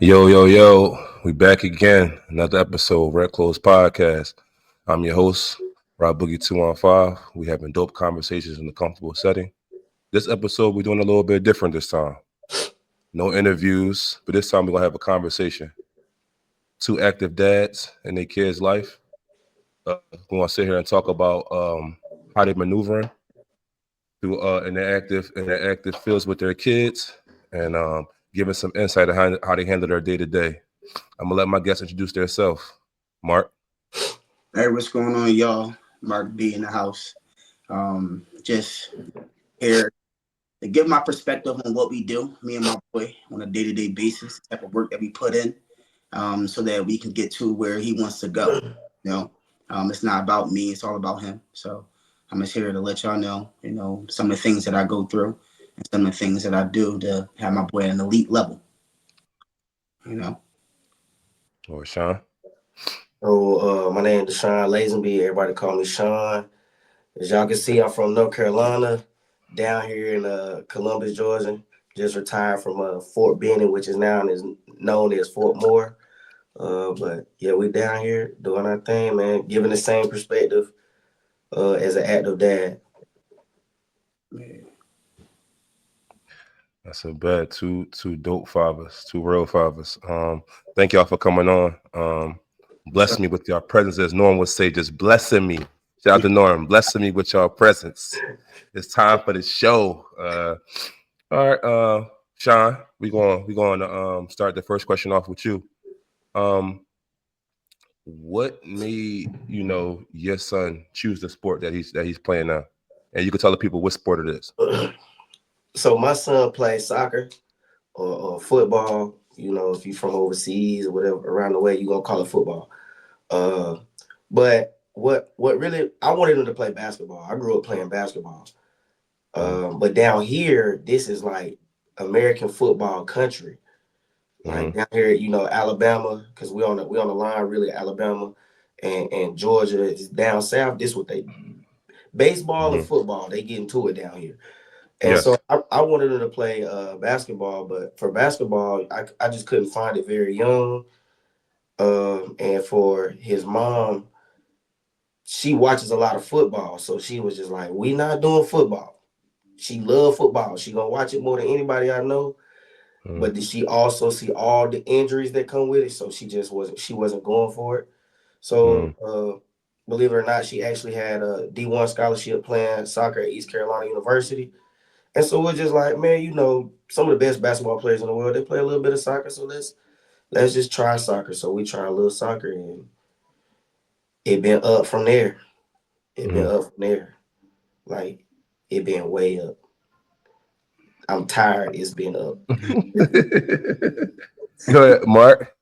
Yo, yo, yo, we back again. Another episode of Red Clothes Podcast. I'm your host, Rob Boogie 215. We having dope conversations in a comfortable setting. This episode, we're doing a little bit different this time. No interviews, but this time we're going to have a conversation. Two active dads in their kids' life. We're going to sit here and talk about how they're maneuvering through in their active fields with their kids and giving some insight on how they handle their day to day. I'm gonna let my guests introduce themselves. Mark. Hey, what's going on, y'all? Marc B in the house. Just here to give my perspective on what we do, me and my boy, on a day-to-day basis, the type of work that we put in, so that we can get to where he wants to go. You know, it's not about me; it's all about him. So I'm just here to let y'all know, some of the things that I go through and some of the things that I do to have my boy at an elite level. You know. Or Sean. My name is Dashon Lazenby. Everybody call me Sean. As y'all can see, I'm from North Carolina, down here in Columbus, Georgia. Just retired from Fort Benning, which is now is known as Fort Moore. But yeah, we down here doing our thing, man. Giving the same perspective as an active dad. That's a bad two dope fathers, two real fathers. Thank y'all for coming on. Bless me with your presence, as Norm would say, just blessing me. Shout out to Norm, blessing me with your presence. It's time for the show. All right, Sean, we going to start the first question off with you. What made your son choose the sport that he's playing now? And you can tell the people what sport it is. So my son plays soccer or football. You know, if you're from overseas or whatever around the way, you're gonna call it football. But what really I wanted him to play basketball. I grew up playing basketball. But down here, this is like American football country. Like down here, Alabama, because we on the line really, Alabama and Georgia is down south. This what they baseball and football, they get into it down here. And Yes. so I wanted him to play basketball, but for basketball, I just couldn't find it very young. And for his mom, she watches a lot of football, so she was just like, "We not doing football." She loved football. She gonna watch it more than anybody I know. But did she also see all the injuries that come with it? So she wasn't going for it. So believe it or not, she actually had a D1 scholarship playing soccer at East Carolina University. And so we're just like, man, some of the best basketball players in the world, they play a little bit of soccer. So let's just try soccer. So we try a little soccer, and it been up from there. It been up from there. Like, it been way up. I'm tired. It's been up. Go ahead, Mark.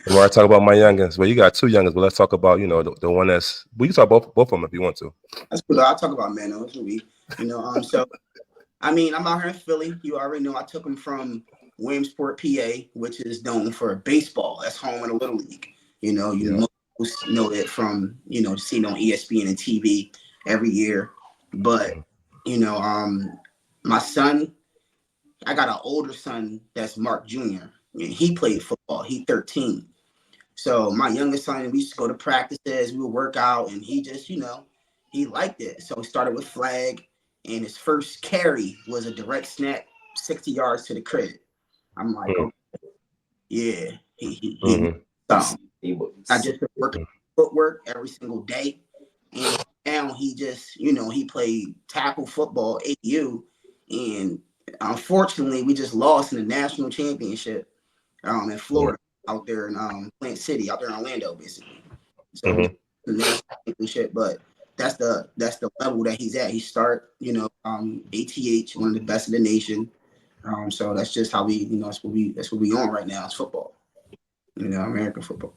Mark, talk about my youngins. Well, you got two youngins, but let's talk about the one that's. We can talk both of them if you want to. That's cool. I'll talk about Mano. It's we, so. I mean, I'm out here in Philly. You already know I took him from Williamsport, PA, which is known for baseball. That's home in the Little League. Most know it from, seeing on ESPN and TV every year. But, my son, I got an older son that's Marc Jr. He played football. He 13. So my youngest son, we used to go to practices, we would work out, and he just, he liked it. So he started with flag, and his first carry was a direct snap, 60 yards to the crib. I'm like, okay, yeah, he I just been working footwork every single day, and now he just, he played tackle football AU, and unfortunately, we just lost in the national championship in Florida, out there in Plant City, out there in Orlando, basically. So we the national championship, but that's the level that he's at. He start, ATH, one of the best in the nation. So that's just how we, that's what we on right now. It's football, American football.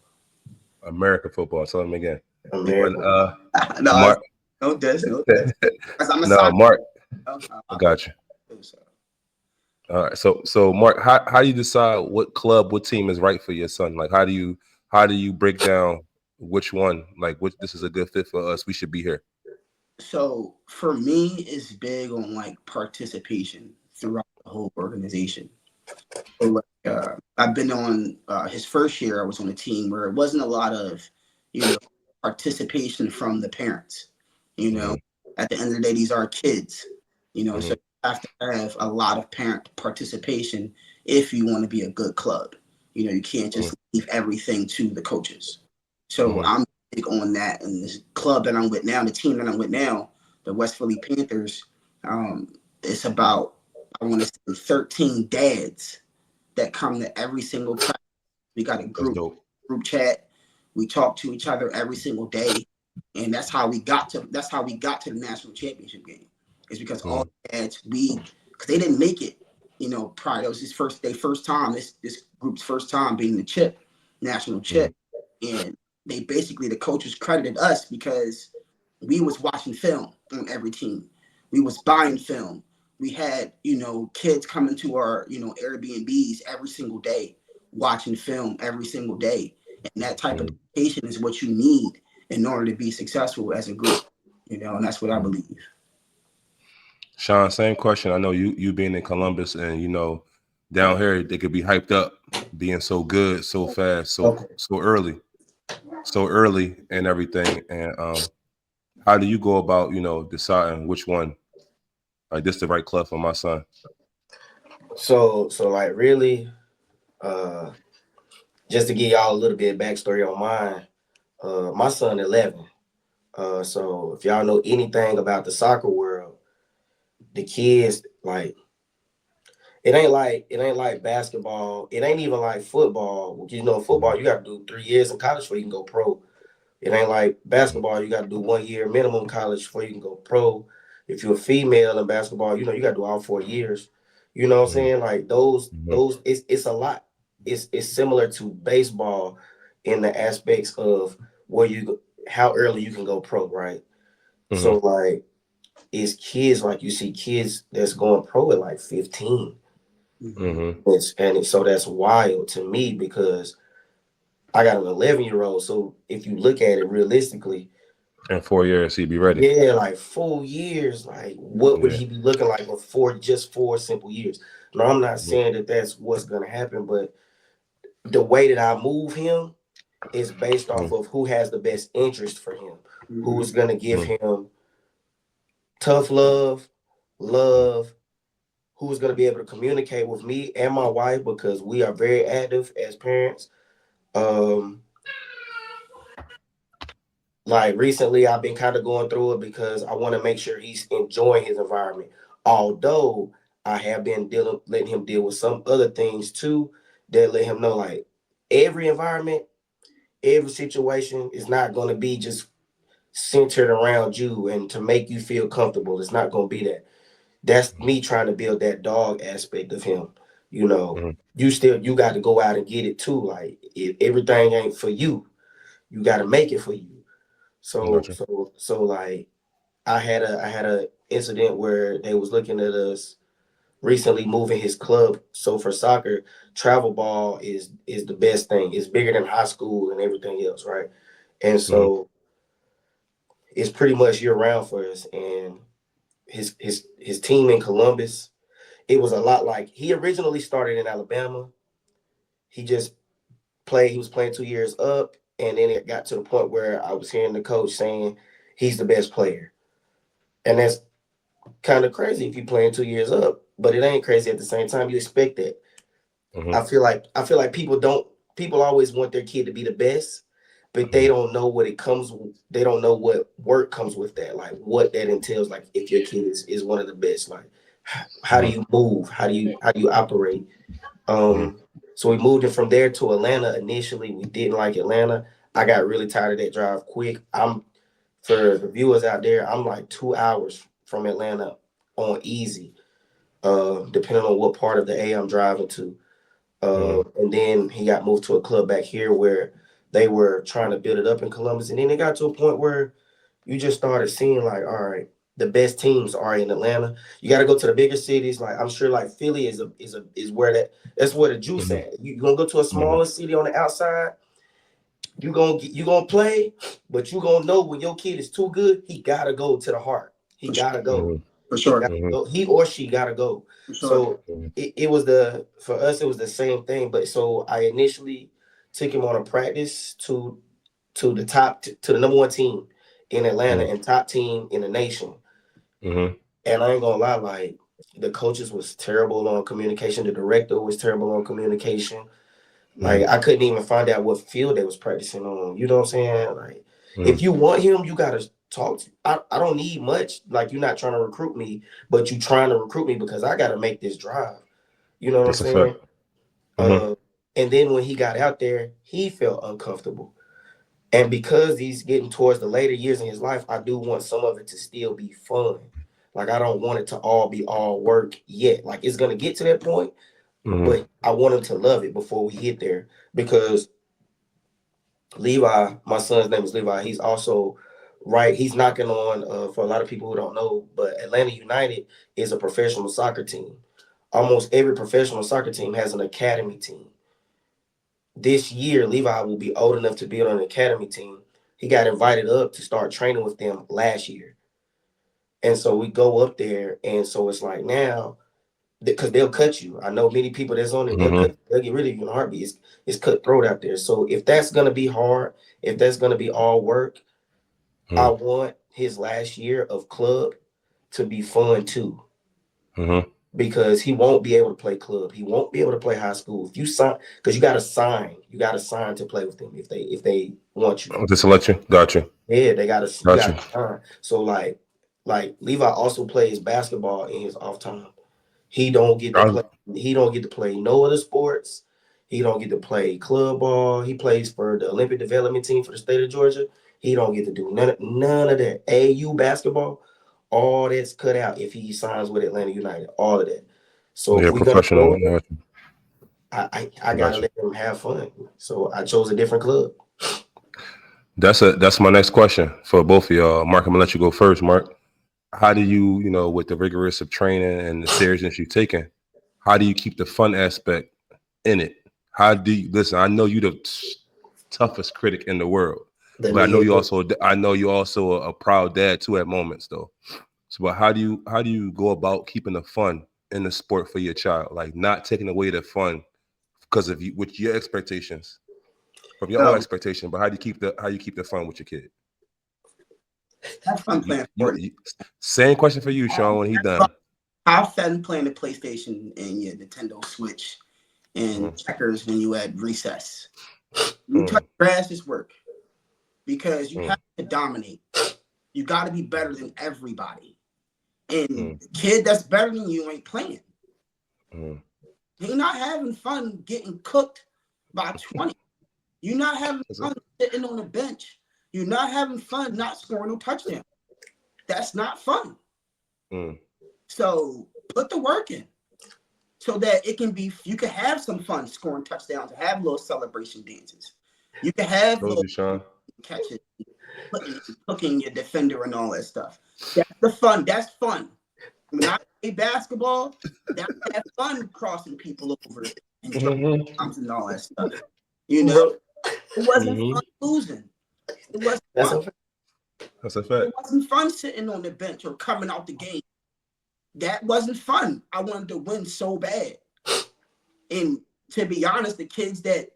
American football. Tell them again. American. No, Mark. no diss. I'm a No, soccer. Mark. I I got you. All right. So Mark, how do you decide what club, what team is right for your son? Like, how do you break down which one, like, which this is a good fit for us? We should be here. So for me, it's big on like participation throughout the whole organization. So, like, I've been on his first year. I was on a team where it wasn't a lot of, you know, participation from the parents. You know, Mm-hmm. at the end of the day, these are kids. You know, so Mm-hmm. you have to have a lot of parent participation if you want to be a good club. You know, you can't just leave everything to the coaches. So Mm-hmm. I'm big on that. And this club that I'm with now, the team that I'm with now, the West Philly Panthers, it's about, I want to say, 13 dads that come to every single practice. We got a That's group dope. chat. We talk to each other every single day, and that's how we got to the national championship game. It's because all Mm-hmm. the dads, because they didn't make it, you know, prior. It was first time, this group's first time being the chip, national Mm-hmm. chip, and they basically, the coaches credited us because we was watching film on every team. We was buying film. We had, you know, kids coming to our, you know, Airbnbs every single day, watching film every single day. And that type of Mm-hmm. dedication is what you need in order to be successful as a group, you know, and that's what I believe. Sean, same question. I know you being in Columbus, and you know, down here they could be hyped up, being so good, so fast, Okay. so early, and everything. And how do you go about, you know, deciding which one, like this the right club for my son? So like really, uh, just to give y'all a little bit of backstory on mine, my son 11. So if y'all know anything about the soccer world, the kids like it ain't like basketball. It ain't even like football. You know, football you got to do 3 years in college before you can go pro. It ain't like basketball. You got to do 1 year minimum college before you can go pro. If you're a female in basketball, you know you got to do all 4 years. You know what I'm Mm-hmm. saying? Like those Mm-hmm. those it's a lot. It's similar to baseball in the aspects of where you how early you can go pro, right? So Mm-hmm. like it's kids like you see kids that's going pro at like 15. Mm-hmm. Mm-hmm. So that's wild to me because I got an 11-year-old. So if you look at it realistically, In 4 years, he'd be ready. yeah, like 4 years. Like, what would Yeah. he be looking like in just 4 simple years? No, I'm not Mm-hmm. saying that that's what's gonna happen, but the way that I move him is based off of who has the best interest for him, Mm-hmm. who's gonna give Mm-hmm. him tough love, who's gonna be able to communicate with me and my wife because we are very active as parents. Um, Like recently, I've been kind of going through it because I want to make sure he's enjoying his environment. Although I have been letting him deal with some other things too that let him know like every environment, every situation is not going to be just centered around you and to make you feel comfortable. It's not going to be that. That's me trying to build that dog aspect of him. You know, Mm-hmm. you got to go out and get it too. Like if everything ain't for you, you got to make it for you. So Gotcha. so so like I had a incident where they was looking at us recently moving his club. So for soccer, travel ball is the best thing. It's bigger than high school and everything else, right? And Mm-hmm. so it's pretty much year round for us. And his team in Columbus, it was a lot like he originally started in Alabama. He just played. He was playing 2 years up, and then it got to the point where I was hearing the coach saying he's the best player, and that's kind of crazy if you playing 2 years up, but it ain't crazy at the same time. You expect that. Mm-hmm. I feel like people always want their kid to be the best, but they don't know what it comes. They don't know what work comes with that, like what that entails. Like if your kid is one of the best, like how do Mm-hmm. you move? How do you operate? Mm-hmm. So we moved it from there to Atlanta. Initially, we didn't like Atlanta. I got really tired of that drive quick. For the viewers out there, I'm like 2 hours from Atlanta on easy, depending on what part of the A I'm driving to. Mm-hmm. And then he got moved to a club back here where they were trying to build it up in Columbus. And then it got to a point where you just started seeing like, all right, the best teams are in Atlanta. You got to go to the bigger cities. Like I'm sure like Philly is where that's where the juice Mm-hmm. at. You gonna go to a Mm-hmm. smaller city on the outside. You gonna play, but you gonna know when your kid is too good. He gotta go to the heart. He For sure. gotta go. For sure. He or she gotta go. For sure. So it was for us it was the same thing. But so I initially took him on a practice to the to the number one team in Atlanta and top team in the nation. And I ain't gonna lie, like the coaches was terrible on communication. The director was terrible on communication. Like I couldn't even find out what field they was practicing on. You know what I'm saying? Like if you want him, you gotta talk. I don't need much. Like you're not trying to recruit me, but you trying to recruit me because I gotta make this drive. You know what I'm saying? And then when he got out there, he felt uncomfortable. And because he's getting towards the later years in his life, I do want some of it to still be fun. Like I don't want it to all be all work yet. Like it's gonna get to that point, but I want him to love it before we get there. Because Levi, my son's name is Levi. He's also he's knocking on for a lot of people who don't know, but Atlanta United is a professional soccer team. Almost every professional soccer team has an academy team. This year, Levi will be old enough to be on an academy team. He got invited up to start training with them last year. And so we go up there, and so it's like now, because they'll cut you. I know many people that's on it, they'll get rid of you in a heartbeat. It's cutthroat out there. So if that's going to be hard, if that's going to be all work, I want his last year of club to be fun too. Because he won't be able to play club. He won't be able to play high school. If you sign, because you got to sign to play with them if they want you. The selection, gotcha. Yeah, they got to sign. So like Levi also plays basketball in his off time. He don't get to play. He don't get to play no other sports. He don't get to play club ball. He plays for the Olympic development team for the state of Georgia. He don't get to do none of that. AU basketball, all that's cut out if he signs with Atlanta United. All of that. So if we're gonna go, I gotta let him have fun. So I chose a different club. That's my next question for both of y'all. Mark, I'm gonna let you go first. Mark, how do you, with the rigorous of training and the seriousness you've taken, how do you keep the fun aspect in it? How do you listen? I know you're the toughest critic in the world, but I know you also a proud dad too at moments though. So, but how do you go about keeping the fun in the sport for your child, like not taking away the fun because of you with your expectations, from your own expectation, but how do you keep the fun with your kid? Have fun playing. Same question for you, Sean. When he done, have fun playing the PlayStation and your Nintendo Switch and checkers when you at recess. You touch grass is work because you have to dominate. You got to be better than everybody. And the kid that's better than you ain't playing. You're not having fun getting cooked by 20. You're not having fun sitting on the bench. You're not having fun not scoring no touchdown. That's not fun. So put the work in so that you can have some fun scoring touchdowns, have little celebration dances. You can have little catches, hooking your defender and all that stuff. That's the fun. That's fun. When I play basketball, that's have fun crossing people over and and all that stuff. It wasn't fun losing. It wasn't fun. That's a fact. It wasn't fun sitting on the bench or coming out the game. That wasn't fun. I wanted to win so bad. And to be honest, the kids that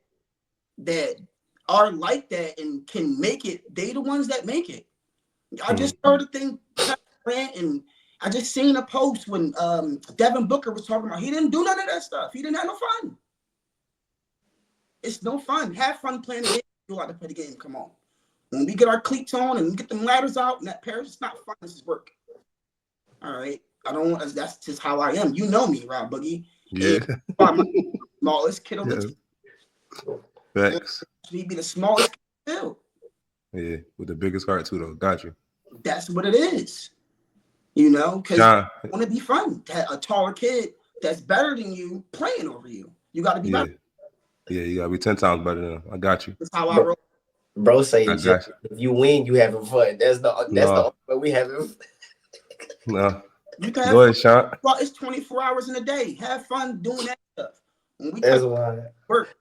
are like that and can make it, they the ones that make it. I just heard a thing, and I just seen a post when Devin Booker was talking about he didn't do none of that stuff. He didn't have no fun. It's no fun. Have fun playing the game. You like to play the game. Come on. When we get our cleats on and we get them ladders out and that Paris, it's not fun. This is work. All right. That's just how I am. You know me, Rob Boogie. Yeah. I'm my smallest kid on the team. Thanks. He'd be the smallest kid still. Yeah, with the biggest heart too, though. Got you. That's what it is. Because you want to be fun. A taller kid that's better than you playing over you. You got to be better. Yeah, you got to be 10 times better than him. I got you. That's how I roll. Bro say if you win, you having fun. That's the only way we having fun. No. You can go ahead, Sean. Well, it's 24 hours in a day. Have fun doing that stuff. That's wild. Work.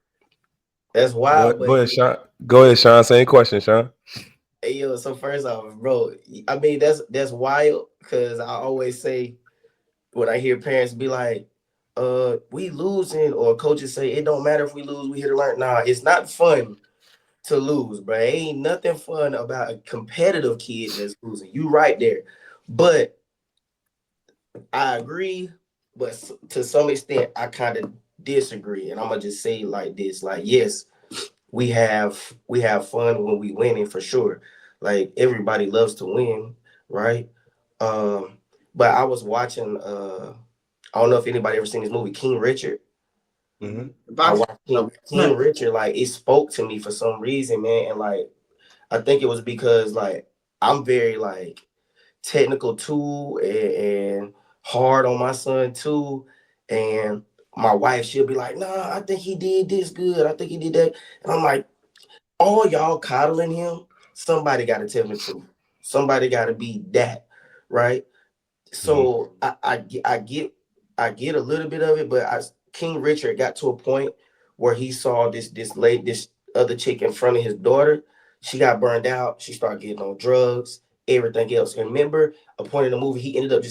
That's wild. Go ahead, Sean. Go ahead, Sean. Same question, Sean. Hey, yo, so first off, bro, I mean that's wild because I always say when I hear parents be like, we losing, or coaches say it don't matter if we lose, we here to learn. Nah, it's not fun to lose, bro. Ain't nothing fun about a competitive kid that's losing. You right there. But I agree, but to some extent I kind of disagree. And I'm gonna just say like this: like, yes, we have fun when we winning for sure. Like everybody loves to win, right? Um, but I was watching I don't know if anybody ever seen this movie, King Richard. Mm-hmm. I Boxing. watched King Richard, like it spoke to me for some reason, man. And like I think it was because like I'm very like technical too, and hard on my son too. And my wife, she'll be like, nah, I think he did this good. I think he did that. And I'm like, all y'all coddling him, somebody got to tell the truth. Somebody got to be that, right? Mm-hmm. So I get a little bit of it, but King Richard got to a point where he saw this other chick in front of his daughter. She got burned out. She started getting on drugs, everything else. And remember, a point in the movie, he ended up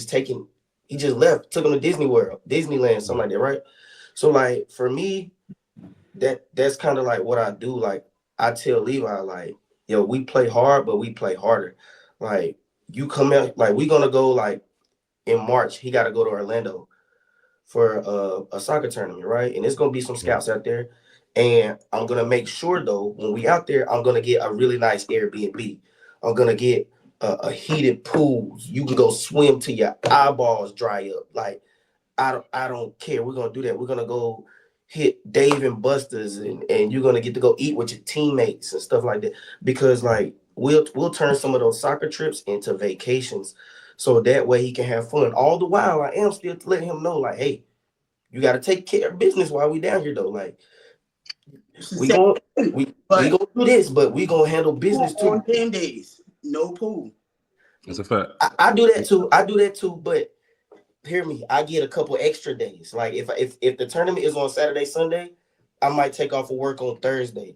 he just left, took him to Disney World, Disneyland, something like that, right? So like for me, that's kind of like what I do. Like I tell Levi, like, yo, we play hard, but we play harder. Like you come out, like we gonna go like in March. He got to go to Orlando for a soccer tournament, right? And there's gonna be some scouts out there, and I'm gonna make sure though when we out there, I'm gonna get a really nice Airbnb. I'm gonna get a heated pool. You can go swim till your eyeballs dry up. Like I don't care. We're gonna do that. We're gonna go hit Dave and Buster's, and you're gonna get to go eat with your teammates and stuff like that. Because like we'll turn some of those soccer trips into vacations, so that way he can have fun. All the while, I am still letting him know, like, hey, you got to take care of business while we down here, though. Like It's the we same going thing. we But gonna do this, but we gonna handle pool business on too. game days, no pool. That's a fact. I do that too. I do that too, but hear me, I get a couple extra days. Like if the tournament is on Saturday, Sunday, I might take off of work on Thursday.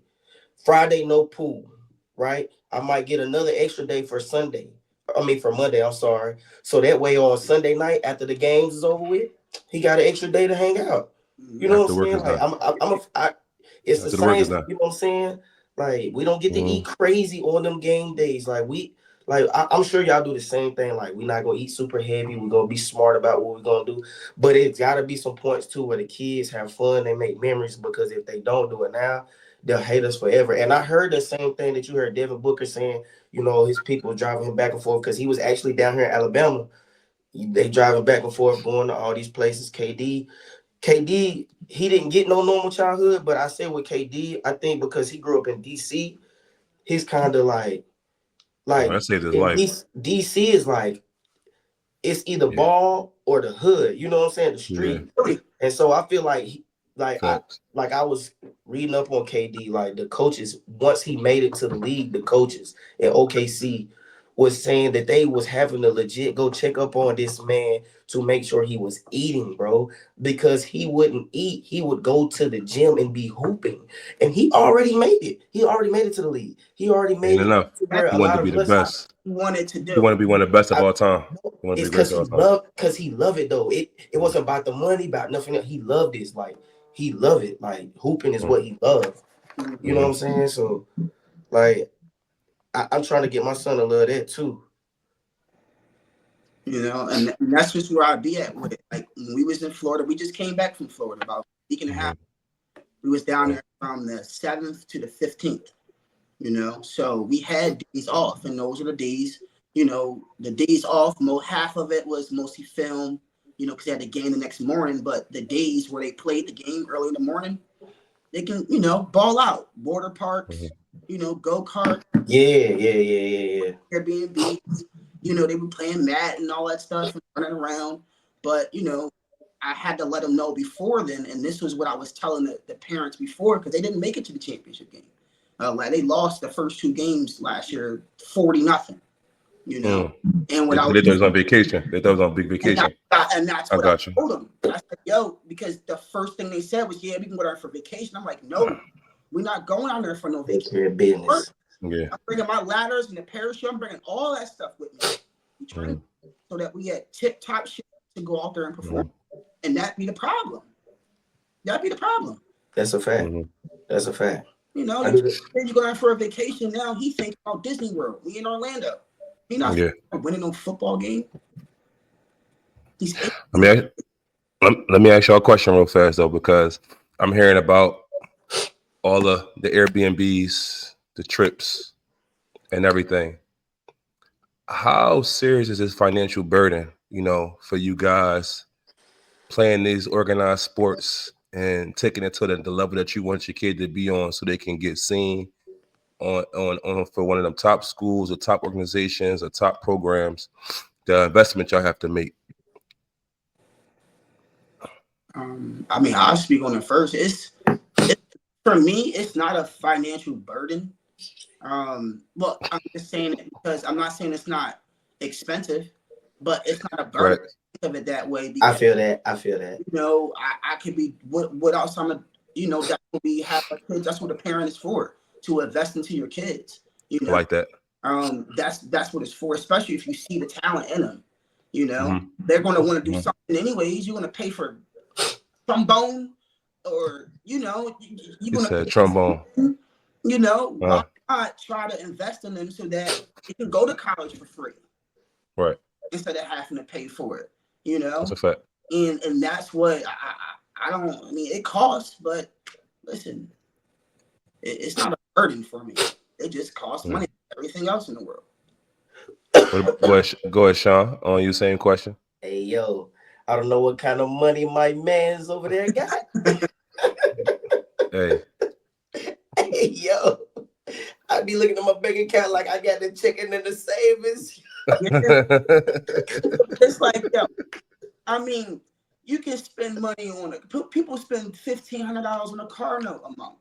Friday, no pool, right? I might get another extra day for Sunday. I mean for Monday, I'm sorry. So that way on Sunday night after the games is over with, he got an extra day to hang out. You know what After I'm work saying? is Like done. it's a After the work is science, done. you know what I'm saying? Like we don't get to eat Mm-hmm. crazy on them game days. I'm sure y'all do the same thing. Like we're not gonna eat super heavy. We're gonna be smart about what we're gonna do. But it's gotta be some points too where the kids have fun, they make memories, because if they don't do it now, they'll hate us forever. And I heard the same thing that you heard Devin Booker saying, his people driving him back and forth because he was actually down here in Alabama. They driving back and forth, going to all these places. KD, he didn't get no normal childhood, but I say with KD, I think because he grew up in DC, he's kind of like Oh, like that saved his in life. DC is like it's either Yeah. ball or the hood. You know what I'm saying? The Yeah. street. And so I feel like like I Facts. like I was reading up on KD, like the coaches, once he made it to the league, the coaches at OKC was saying that they was having to legit go check up on this man to make sure he was eating, bro, because he wouldn't eat. He would go to the gym and be hooping. And he already made it. He already made it to the league. He already Ain't made it enough. to where He a wanted lot to be of the us best. He wanted to He wanted do. to be one of the best of I, all time. He wanted to it's be the greatest of all time. because he loved it though. It Mm-hmm. wasn't about the money, about nothing else. He loved this. Like he loved it. Like hooping is Mm-hmm. what he loved. You know what Mm-hmm. I'm saying? So like I'm trying to get my son to love that too. And that's just where I'd be at with it. Like when we was in Florida, we just came back from Florida about a week and a half. We was down there from the 7th to the 15th. So we had days off, and those are the days. The days off. Half of it was mostly film. Because they had the game the next morning. But the days where they played the game early in the morning, they can ball out. Border Mm-hmm. parks. Go kart, Yeah. Airbnb. They were playing mat and all that stuff and running around. But, I had to let them know before then. And this was what I was telling the parents before, because they didn't make it to the championship game. Like they lost the first two games last year, 40-0, Mm. And They what I thought was, it was on vacation. They thought it was on big vacation. and that's I what I got you. told them. I said, yo, because the first thing they said was, yeah, we can go there for vacation. I'm like, no, we're not going out there for no Take vacation. care of business. Yeah. I'm bringing my ladders and the parachute. I'm bringing all that stuff with me. We train so that we had tip top shit to go out there and perform, and that be the problem. That'd be the problem. That's a fact. That's a fact. You know, I do that. you go out for a vacation now. He thinks about Disney World. We in Orlando. He not winning no football game. He's. I mean, let me ask y'all a question real fast though, because I'm hearing about all the Airbnbs, the trips, and everything. How serious is this financial burden, for you guys playing these organized sports and taking it to the level that you want your kid to be on so they can get seen on for one of them top schools or top organizations or top programs, the investment y'all have to make? I mean, I'll speak on it first. It's for me, it's not a financial burden. Well, I'm just saying it because I'm not saying it's not expensive, but it's not a burden. Right. Of it that way. Because, I feel that. You know, I could be what else I'm that would be have a kids. That's what a parent is for, to invest into your kids. You know, I like that. That's what it's for, especially if you see the talent in them. You know, they're going to want to do something anyways. You're going to pay for trombone, or you're going to trombone. Why not try to invest in them so that they can go to college for free, right? Instead of having to pay for it. That's a fact. And that's what I mean, it costs, but listen, it's not a burden for me. It just costs money, everything else in the world. Go ahead, Sean, on you, same question. Hey, yo, I don't know what kind of money my man's over there got. Hey, yo, I be looking at my bank account like I got the chicken in the savings. It's like, yo, I mean, you can spend money on it. People spend $1,500 on a car note a month,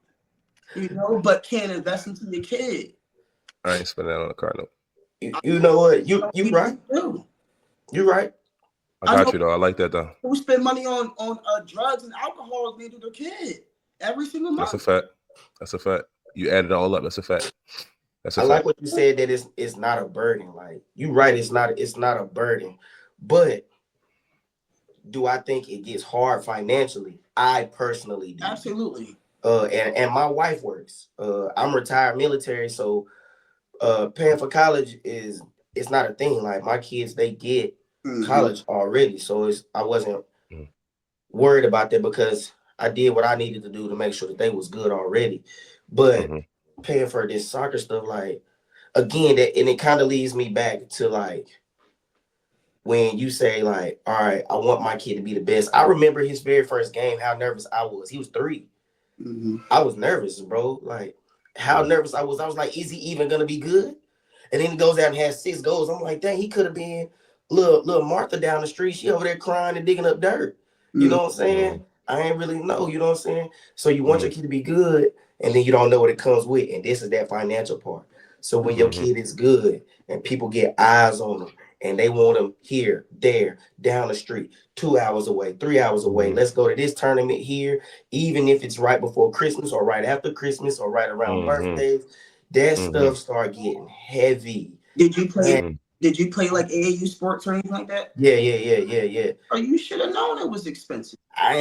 but can't invest into your kid. I ain't spending that on a car note. You know what? You right. You're right. I got you though. I like that though. Who spend money on drugs and alcohol to their kid every single month? That's a fact. You add it all up. That's a fact. I like what you said, that it's not a burden. Like, you're right, it's not a burden. But do I think it gets hard financially? I personally do. Absolutely. And my wife works. I'm retired military, so paying for college it's not a thing. Like, my kids, they get college already, so I wasn't worried about that because I did what I needed to do to make sure that they was good already. But paying for this soccer stuff, like, again, and it kind of leads me back to, like, when you say, like, all right, I want my kid to be the best. I remember his very first game, how nervous I was. He was 3. I was nervous, bro. Like, how nervous I was. I was like, is he even gonna be good? And then he goes out and has 6 goals. I'm like, dang, he could have been little Martha down the street. She over there crying and digging up dirt. You know what I'm saying? I ain't really know. You know what I'm saying? So you want your kid to be good, and then you don't know what it comes with. And this is that financial part. So when your kid is good and people get eyes on them and they want them here, there, down the street, 2 hours away, 3 hours away, let's go to this tournament here, even if it's right before Christmas or right after Christmas or right around birthdays, that stuff start getting heavy. Did you play like AAU sports or anything like that? Yeah. Oh, you should have known it was expensive. I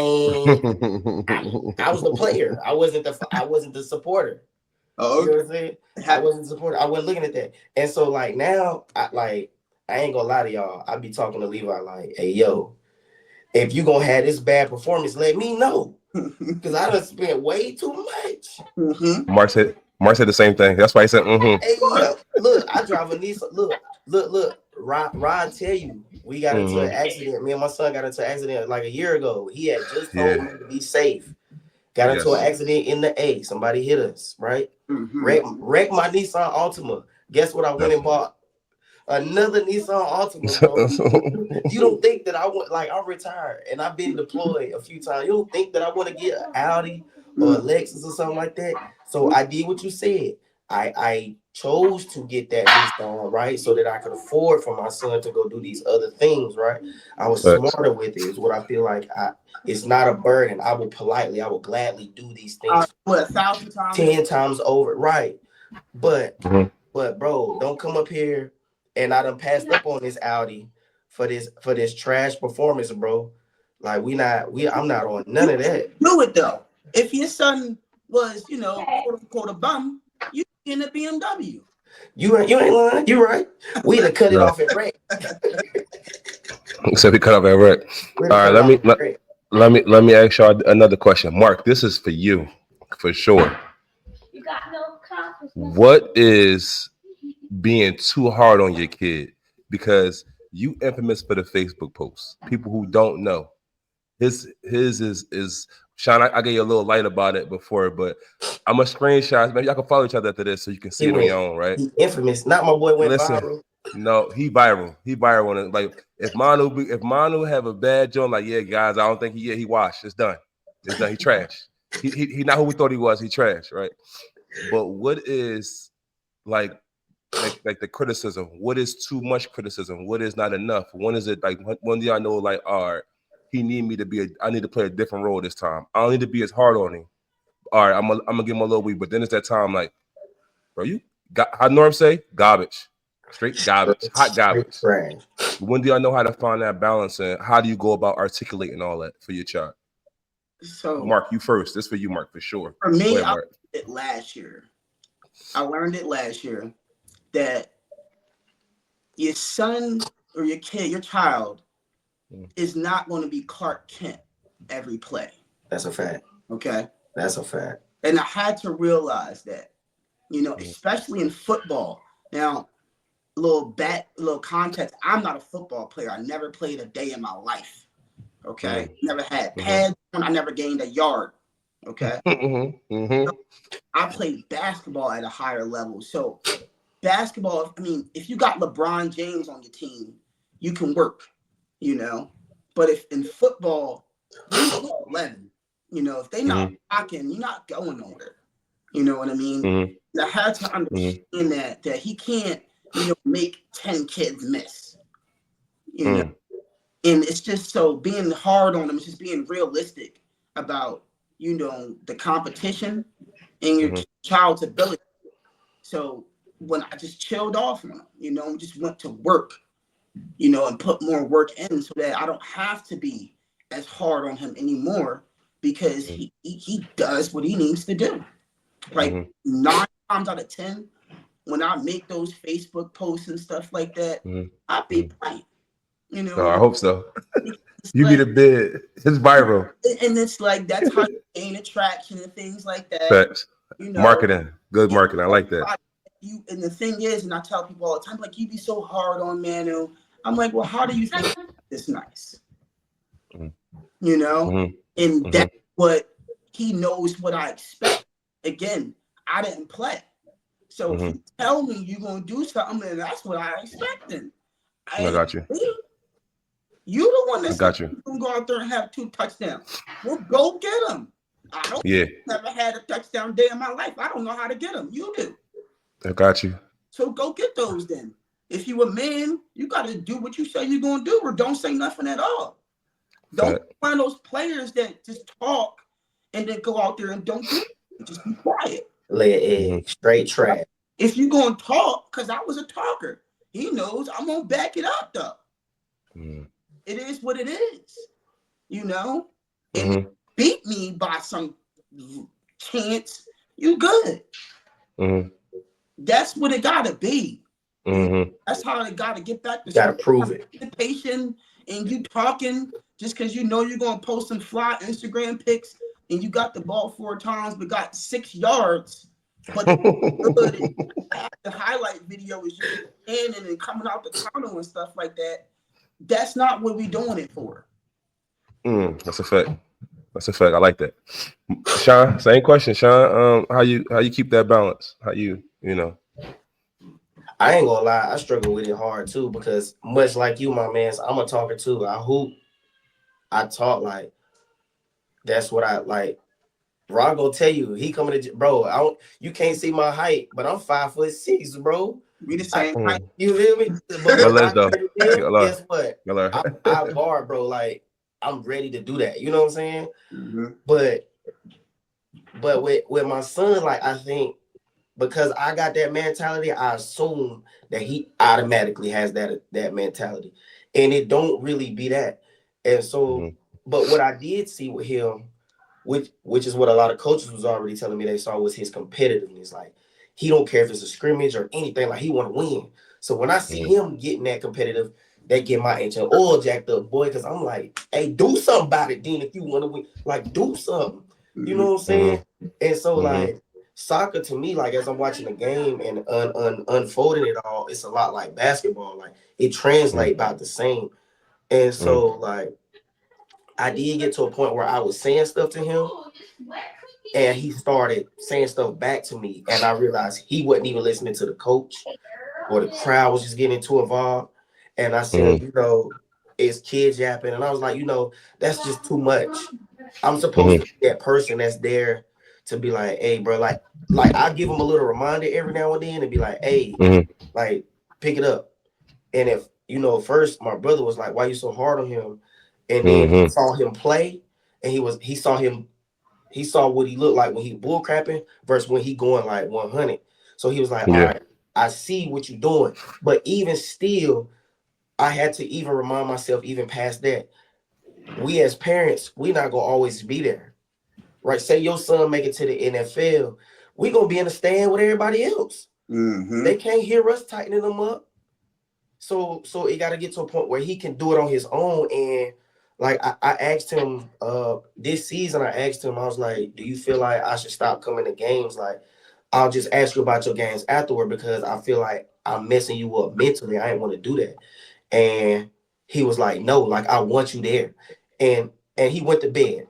was the player. I wasn't the supporter. Oh, you know what I'm saying? I wasn't the supporter. I wasn't looking at that. And so, like, now, I ain't gonna lie to y'all. I be talking to Levi like, hey, yo, if you gonna have this bad performance, let me know. Because I done spent way too much. Marc said the same thing. That's why he said, Hey, yo, look, I drive a Nissan. Look. Rod tell you, we got into an accident. Me and my son got into an accident like a year ago. He had just told me to be safe. Got into an accident in the A. Somebody hit us, right? Wrecked my Nissan Altima. Guess what? I went and bought another Nissan Altima, bro. You don't think that I want, like, I'm retired and I've been deployed a few times. You don't think that I want to get an Audi or a Lexus or something like that? So I did what you said. I chose to get that Nissan, right, so that I could afford for my son to go do these other things, right? I was smarter with it, is what I feel like. It's not a burden. I will gladly do these things 1,000 times, 10 times over, right? But bro, don't come up here and I done passed up on this Audi for this trash performance, bro. Like I'm not on none You of that. do it though. If your son was, quote unquote a bum, you in a BMW. You ain't lying. You right. We'd have cut it off at rent. So we cut off at rec. We'd All have right, cut it off at rent. let me ask y'all another question. Mark, this is for you, for sure. You got no confidence. What is being too hard on your kid? Because you infamous for the Facebook posts. People who don't know. His is Sean. I gave you a little light about it before, but I'm a screenshot. Maybe y'all can follow each other after this so you can see it on your own, right? He infamous. Not my boy went Listen, viral. no, he viral. He viral on it. Like if Manu have a bad joint, like yeah, guys, I don't think he washed. It's done. It's done. He trash. He not who we thought he was. He trash, right? But what is like the criticism? What is too much criticism? What is not enough? When is it like when do y'all know like all right, he need me to be I need to play a different role this time. I don't need to be as hard on him. All right, I'm gonna give him a little weak, but then it's that time like, bro, you got how Norm say garbage. Straight garbage, hot garbage. Trash. When do y'all know how to find that balance and how do you go about articulating all that for your child? So Mark, you first. This for you, Mark, for sure. for me, ahead, I learned it last year. That your son or your kid, your child, is not going to be Clark Kent every play. That's a fact. Okay. That's a fact. And I had to realize that, especially in football. Now, little context. I'm not a football player. I never played a day in my life. Okay. Never had pads on. I never gained a yard. Okay. So I played basketball at a higher level. So basketball, I mean, if you got LeBron James on your team, you can work, But if in football, you're 11, if they not blocking, you're not going nowhere. You know what I mean? I had to understand that he can't, make 10 kids miss. And it's just so being hard on them, it's just being realistic about, the competition and your child's ability. So when I just chilled off on him, just went to work, and put more work in so that I don't have to be as hard on him anymore because he does what he needs to do. Like 9 times out of 10, when I make those Facebook posts and stuff like that, I be playing. I hope so. You like, be the bid. It's viral. And it's like that's how you gain attraction and things like that. Facts. Marketing. Good marketing. I like that. And the thing is, and I tell people all the time, like, you be so hard on Manu. I'm like, well, how do you think it's nice? And that's what he knows what I expect. Again, I didn't play. So if you tell me you're going to do something, then that's what I expected. I got you. You the one that's going to go out there and have 2 touchdowns. Well, go get them. I don't never had a touchdown day in my life. I don't know how to get them. You do. I got you. So go get those then. If you a man, you got to do what you say you're going to do or don't say nothing at all. Don't find those players that just talk and then go out there and don't do it. Just be quiet. Lay an egg. Straight trash. If you're going to talk, because I was a talker, he knows I'm going to back it up though. It is what it is, And beat me by some chance, you good. That's what it got to be. That's how it got to get back to. You got to prove it. Patient and you talking just because you're going to post some fly Instagram pics and you got the ball 4 times but got 6 yards. But the highlight video is you standing and coming out the tunnel and stuff like that. That's not what we doing it for. That's a fact. I like that. Sean, same question. Sean, how you keep that balance? How you I ain't gonna lie, I struggle with it hard too because much like you, my man, I'm a talker too. I hoop, I talk like that's what I like. Ron gonna tell you he coming to bro. You can't see my height, but I'm 5'6", bro. We the same height. You feel me? Guess what? I bar, bro. Like I'm ready to do that. You know what I'm saying? But with my son, like I think because I got that mentality, I assume that he automatically has that mentality, and it don't really be that. And so, Mhm. but what I did see with him, which is what a lot of coaches was already telling me they saw, was his competitiveness. Like he don't care if it's a scrimmage or anything. Like he want to win. So when I see Mhm. him getting that competitive, that get my engine oil jacked up, boy. Because I'm like, hey, do something about it, Dean. If you want to win, like do something. You know Mhm. what I'm saying? Mhm. And so Mhm. like soccer to me, like as I'm watching the game and unfolding it all, it's a lot like basketball. Like it Mhm. translates about the same. And Mhm. so like I did get to a point where I was saying stuff to him and he started saying stuff back to me. And I realized he wasn't even listening to the coach or the crowd was just getting too involved. And I said, Mhm. you know, it's kids yapping. And I was like, you know, that's just too much. I'm supposed Mhm. to be that person that's there to be like, hey, bro, like I give him a little reminder every now and then and be like, hey, Mhm. like pick it up. And if you know, first my brother was like, why you so hard on him? And then he Mhm. saw him play and he saw what he looked like when he bull crapping versus when he going like 100. So he was like, all Yeah. right, I see what you're doing. But even still, I had to even remind myself, even past that, we as parents, we not gonna always be there. Right? Say your son make it to the NFL, we gonna be in the stand with everybody else. They Mhm. can't hear us tightening them up. So it got to get to a point where he can do it on his own. And like I asked him this season, I asked him, I was like, do you feel like I should stop coming to games? Like I'll just ask you about your games afterward because I feel like I'm messing you up mentally. I didn't want to do that. And he was like, no, like I want you there. And he went to bed.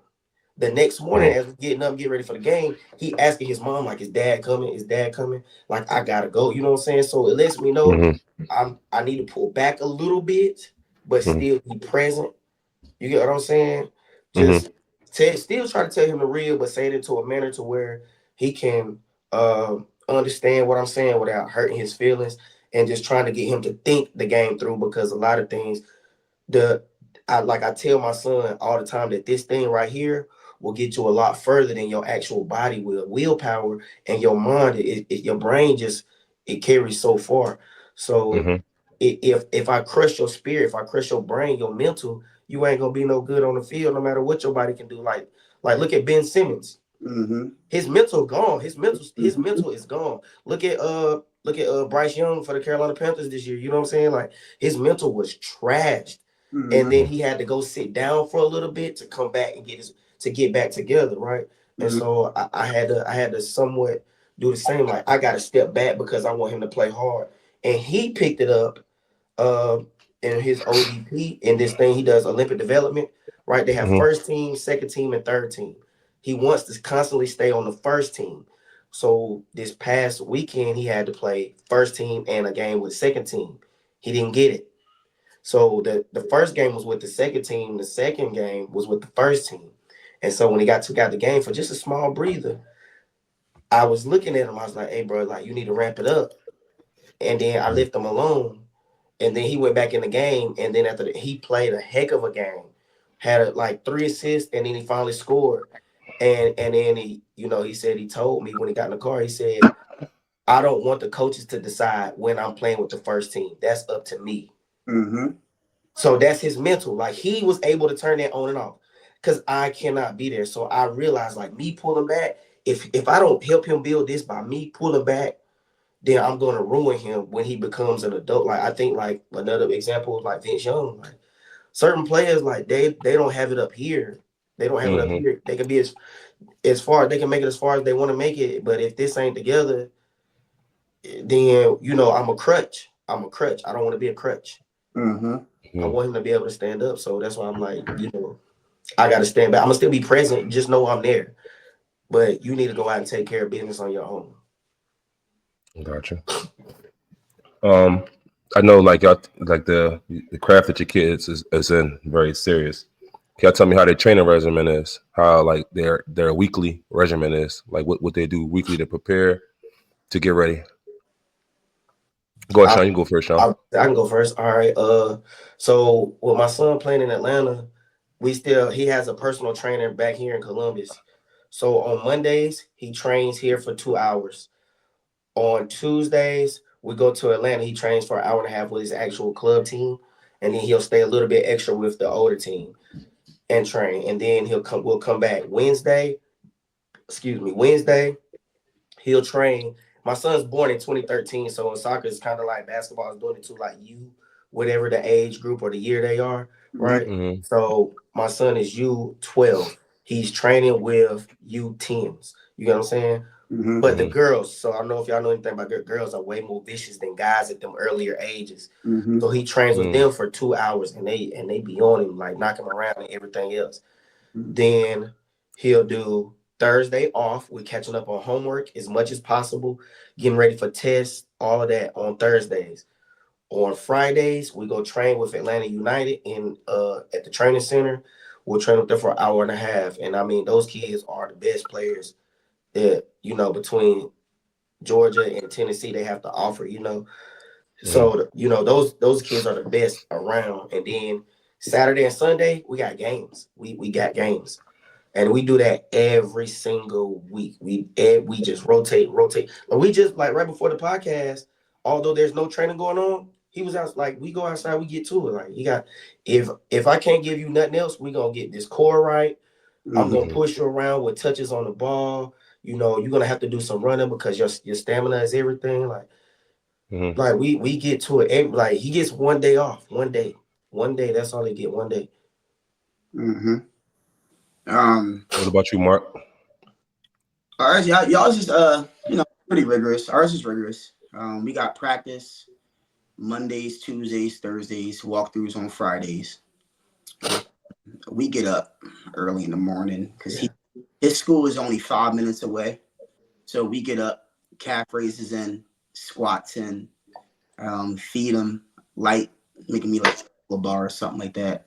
The next morning, Mhm. as we're getting up, getting ready for the game, he asking his mom, like, is dad coming? Is dad coming? Like, I gotta go. You know what I'm saying? So it lets me know Mhm. I need to pull back a little bit, but Mhm. still be present. You get what I'm saying? Mhm. Just still try to tell him the real, but say it into a manner to where he can understand what I'm saying without hurting his feelings and just trying to get him to think the game through because a lot of things the I tell my son all the time that this thing right here will get you a lot further than your actual body will. Willpower and your mind, your brain just it carries so far. So Mhm. if I crush your spirit, if I crush your brain, your mental, you ain't gonna be no good on the field, no matter what your body can do. Like look at Ben Simmons. Mhm. His mental gone. His Mhm. mental is gone. Look at Bryce Young for the Carolina Panthers this year. You know what I'm saying? Like his mental was trashed. And then Mhm. he had to go sit down for a little bit to come back and get back together, right? And Mhm. so I had to somewhat do the same. Like I got to step back because I want him to play hard. And he picked it up uh, in his ODP in this thing he does Olympic development, right? They have Mhm. first team, second team, and third team. He wants to constantly stay on the first team. So this past weekend he had to play first team and a game with second team. He didn't get it. So the first game was with the second team, the second game was with the first team. And so when he took out the game for just a small breather, I was looking at him. I was like, "Hey, bro, like you need to ramp it up." And then I left him alone. And then he went back in the game. And then he played a heck of a game, had like 3 assists, and then he finally scored. And then he said he told me when he got in the car, he said, I don't want the coaches to decide when I'm playing with the first team. That's up to me. Mhm. So that's his mental. Like he was able to turn that on and off because I cannot be there. So I realized like me pulling back, if I don't help him build this by me pulling back, then I'm going to ruin him when he becomes an adult. Like I think like another example is like Vince Young. Like certain players, like they don't have it up here. They don't have it up Mhm. here. They can be as far they can make it as far as they want to make it. But if this ain't together, then I'm a crutch. I'm a crutch. I don't want to be a crutch. Mhm. I Mhm. want him to be able to stand up. So that's why I'm like, I got to stand back. I'm gonna still be present. Just know I'm there. But you need to go out and take care of business on your own. Gotcha. Um, I know like y'all like the craft that your kids is in very serious. Can y'all tell me how their training regimen is? How like their weekly regimen is? Like what they do weekly to prepare to get ready? Go ahead, I, Sean. You can go first, Sean. I can go first. All right. So with my son playing in Atlanta, he has a personal trainer back here in Columbus. So on Mondays, he trains here for 2 hours. On Tuesdays, we go to Atlanta. He trains for an hour and a half with his actual club team, and then he'll stay a little bit extra with the older team and train. And then we'll come back Wednesday. Excuse me, Wednesday. He'll train. My son's born in 2013, so in soccer it's kind of like basketball is doing it too, like you, whatever the age group or the year they are, Mhm. right? So my son is U12. He's training with U10s. You know what I'm saying? Mhm. But the girls, so I don't know if y'all know anything about girls are way more vicious than guys at them earlier ages. Mhm. So he trains with them for 2 hours, and they be on him, like knock him around and everything else. Then he'll do Thursday off. We're catching up on homework as much as possible, getting ready for tests, all of that on Thursdays. On Fridays, we go train with Atlanta United in at the training center. We'll train with them for an hour and a half. And I mean, those kids are the best players that, between Georgia and Tennessee they have to offer. So those kids are the best around. And then Saturday and Sunday, we got games. We got games. And we do that every single week. We just rotate. But we just like right before the podcast, although there's no training going on, he was out like we go outside, we get to it. Like he got if I can't give you nothing else, we gonna get this core right. I'm gonna push you around with touches on the ball. You're gonna have to do some running because your stamina is everything. Like we get to it. Like he gets one day off. One day. That's all he get. One day. Mhm. What about you, Mark? Ours, y'all's just pretty rigorous. Ours is rigorous. We got practice Mondays, Tuesdays, Thursdays, walkthroughs on Fridays. We get up early in the morning because his school is only 5 minutes away. So we get up, calf raises in, squats in, feed him light, making me like a bar or something like that.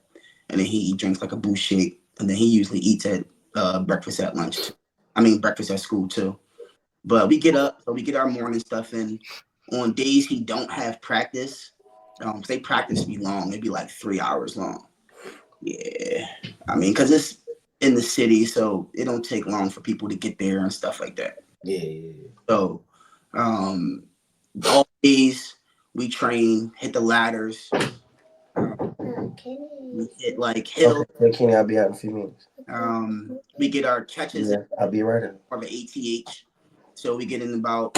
And then he drinks like a boost shake. And then he usually eats at breakfast at lunch too. I mean breakfast at school too. But we get up, so we get our morning stuff in. On days he don't have practice, they practice be long. It'd be like 3 hours long. Yeah, I mean, cause it's in the city, so it don't take long for people to get there and stuff like that. Yeah. So, um, all days we train, hit the ladders, we hit like hills. Okay, Kenny, I'll be out in a few minutes. We get our catches in Yeah, I'll be right in. for the ATH. So we get in about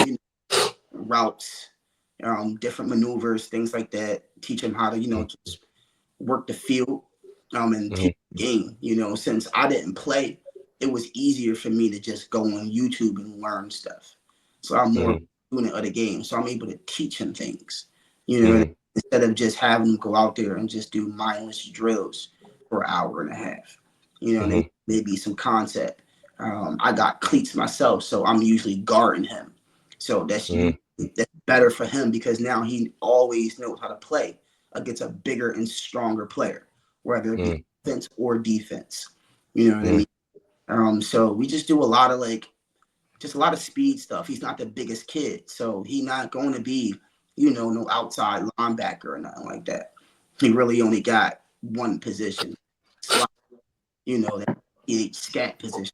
routes, different maneuvers, things like that. Teach them how to just work the field, and teach the game. Since I didn't play, it was easier for me to just go on YouTube and learn stuff. So I'm more student of the game. So I'm able to teach him things. Instead of just having him go out there and just do mindless drills for an hour and a half. And then maybe some concept. I got cleats myself, so I'm usually guarding him. So that's better for him because now he always knows how to play against a bigger and stronger player, whether it be offense or defense. You know what I mean? So we just do a lot of just a lot of speed stuff. He's not the biggest kid, so he's not going to be, no outside linebacker or nothing like that. He really only got one position, slot, that he scat position.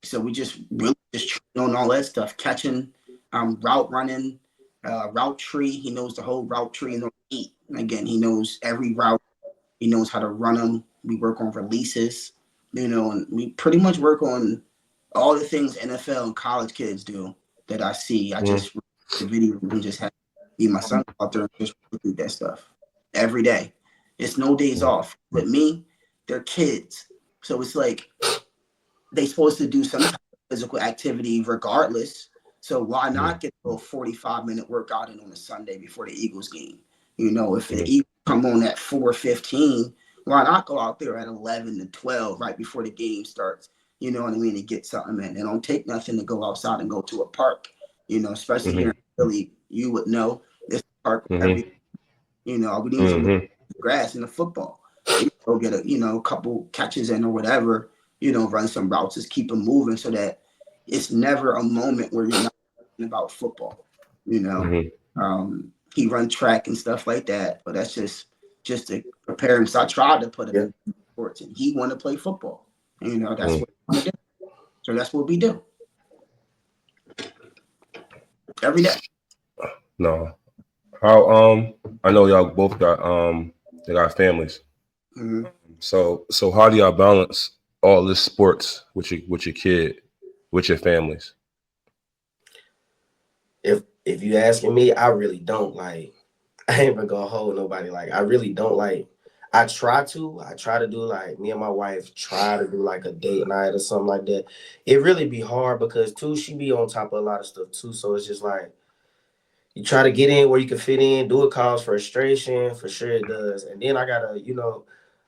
So we just really just train on all that stuff, catching, route running, route tree. He knows the whole route tree and eight. Again, he knows every route. He knows how to run them. We work on releases, and we pretty much work on all the things NFL and college kids do that I see. I just the video and just have be my son out there and just do that stuff every day. It's no days off. But me, they're kids. So it's like they supposed to do some type of physical activity regardless. So why not get a little 45-minute workout in on a Sunday before the Eagles game? If the Eagles come on at 4:15, why not go out there at 11 to 12 right before the game starts? You know what I mean? And get something in. It don't take nothing to go outside and go to a park. Especially here in Philly, you would know this park every. We need some grass in the football. Go get a couple catches in or whatever. Run some routes, just keep them moving so that it's never a moment where you're not thinking about football. He run track and stuff like that, but that's just to prepare him. So I tried to put him in sports, and he wanted to play football. And, that's what he wanted to do. So that's what we do. every day. No. How I know y'all both got they got families. Mm-hmm. So how do y'all balance all this sports with your kid, with your families? If you asking me, I really don't like. I ain't even gonna hold nobody. Like I really don't like. I try to do like me and my wife try to do like a date night or something like that. It really be hard because too she be on top of a lot of stuff too. So it's just like you try to get in where you can fit in. Do it cause frustration for sure it does. And then I gotta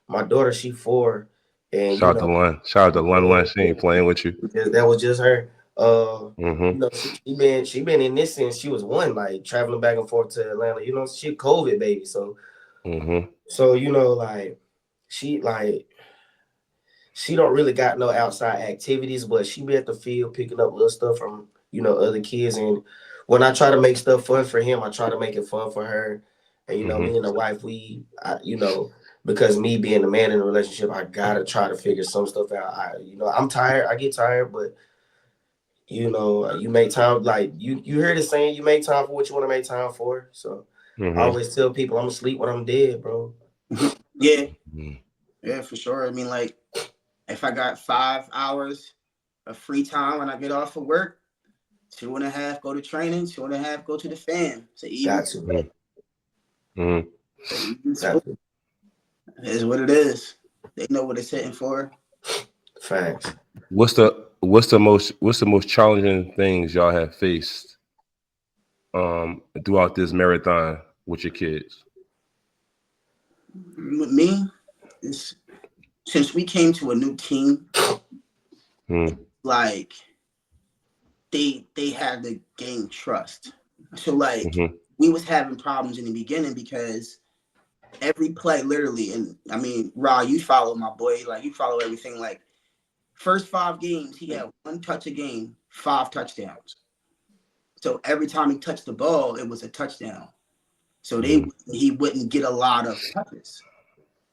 my daughter she 4, and Shout out to Lun. Shout out to Lun. She ain't playing with you. that was just her. Mm-hmm. She been in this since she was 1, like traveling back and forth to Atlanta. She a COVID baby, so Mm-hmm. like she don't really got no outside activities, but she be at the field picking up little stuff from other kids. And when I try to make stuff fun for him, I try to make it fun for her. And me and the wife, because me being the man in the relationship, I gotta try to figure some stuff out. I'm tired. I get tired, but you make time. Like you hear the saying, you make time for what you want to make time for. So I Mm-hmm. always tell people I'm gonna sleep when I'm dead, bro. Yeah, Mm-hmm. yeah, for sure. I mean, like, if I got 5 hours of free time when I get off of work, 2.5 go to training, 2.5 go to the fam. It's an even Got to, split. Mm-hmm. It's an even got split. to. It is what it is. They know what it's hitting for. Facts. What's the most challenging things y'all have faced throughout this marathon with your kids? With me, it's since we came to a new team, like they had to gain trust. So like Mm-hmm. we was having problems in the beginning because every play literally, and I mean, Ra, you follow my boy, like you follow everything. Like first 5 games, he had 1 touch a game, 5 touchdowns. So every time he touched the ball, it was a touchdown. So Mm-hmm. he wouldn't get a lot of touches.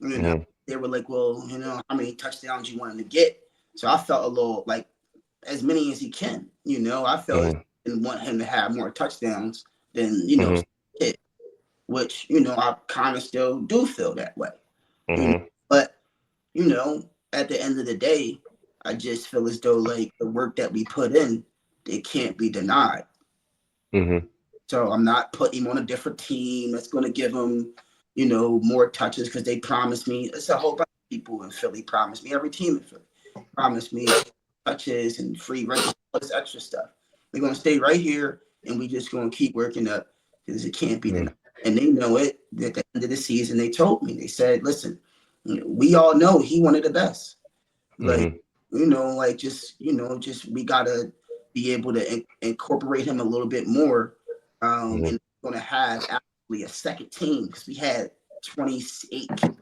You know, Mm-hmm. they were like, well, how many touchdowns you want him to get? So I felt a little like as many as he can. I felt Mm-hmm. and want him to have more touchdowns than Mm-hmm. hit, which I kind of still do feel that way. Mm-hmm. But at the end of the day, I just feel as though like the work that we put in, it can't be denied. Mm-hmm. So I'm not putting him on a different team that's going to give him, more touches because they promised me. It's a whole bunch of people in Philly promised me. Every team in Philly promised me touches and free registration, all this extra stuff. We're going to stay right here and we just going to keep working up because it can't be denied. And they know it. At the end of the season, they told me. They said, "Listen, we all know he wanted the best. Like, Mm-hmm. just we gotta be able to incorporate him a little bit more. Mm-hmm. And we're gonna have actually a second team because we had 28 kids,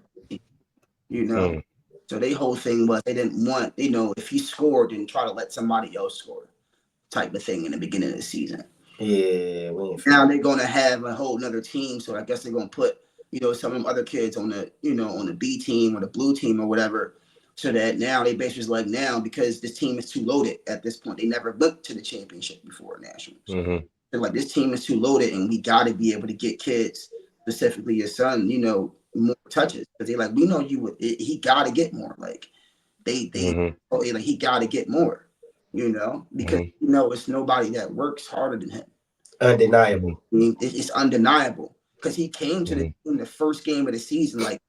you know. Mm-hmm. So their whole thing was they didn't want, if he scored, then try to let somebody else score, type of thing in the beginning of the season. Yeah, we ain't Now they're gonna have a whole nother team, so I guess they're gonna put some of them other kids on the on the B team or the blue team or whatever, so that now they basically like now because this team is too loaded at this point. They never looked to the championship before nationals. Mm-hmm. They're like this team is too loaded, and we got to be able to get kids, specifically your son, more touches because they like we know you would he got to get more. Like Mm-hmm. like he got to get more, because it's nobody that works harder than him. undeniable. I mean, it's undeniable because he came to Mm-hmm. the first game of the season. Like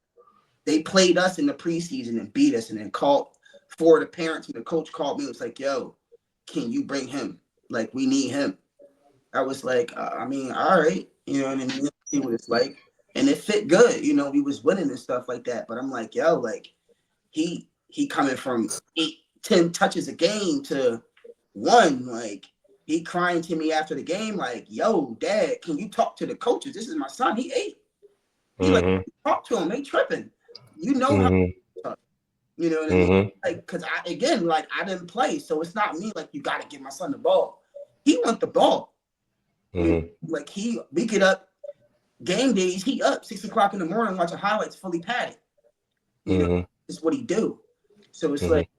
they played us in the preseason and beat us, and then called for the parents and the coach called me. It was like, "Yo, can you bring him? Like we need him." I was like, I mean, all right, and then see what it's like, and it fit good. We was winning and stuff like that. But I'm like, yo, like he coming from 8, 10 touches a game to 1. Like he crying to me after the game, like, yo, dad, can you talk to the coaches? This is my son. He 8. He like Mm-hmm. talk to him. They tripping. You know how Mm-hmm. you know what I mean? Mm-hmm. Like, cause I didn't play, so it's not me. Like, you got to give my son the ball. He want the ball. Mm-hmm. Like we get up game days. He up 6 o'clock in the morning watching highlights fully padded. You know, Mm-hmm. it's what he do. So it's Mm-hmm. like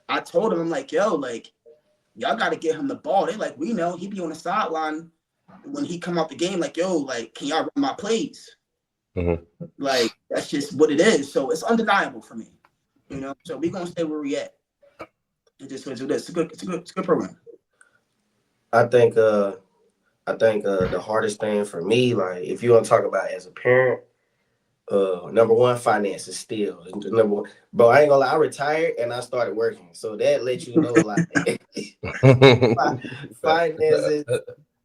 I told him, I'm like, yo, like y'all got to get him the ball. They like we know he be on the sideline when he come out the game, like, yo, like, can y'all run my plays? Mhm. Like, that's just what it is. So it's undeniable for me, you know. So we gonna stay where we at. It just is what it is. It's a good program. I think the hardest thing for me, like if you want to talk about as a parent, number one, finances still number one. Bro, I ain't gonna lie, I retired and I started working, so that lets you know like finances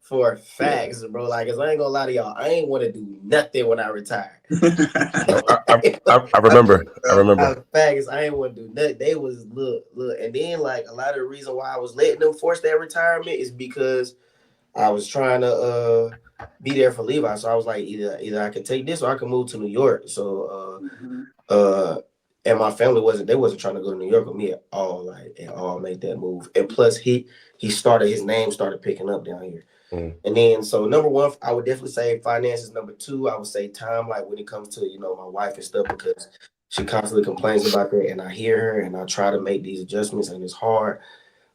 for facts, bro. Like, 'cause I ain't gonna lie to y'all, I ain't want to do nothing when I retire. I remember. I remember. Facts, I ain't want to do nothing. They was look, and then like a lot of the reason why I was letting them force that retirement is because I was trying to be there for Levi. So I was like, either I could take this or I could move to New York. So Mhm. and my family wasn't trying to go to New York with me at all make that move. And plus his name started picking up down here. Mm. And then so number one, I would definitely say finances. Number two, I would say time, like when it comes to, my wife and stuff, because she constantly complains about that and I hear her and I try to make these adjustments and it's hard.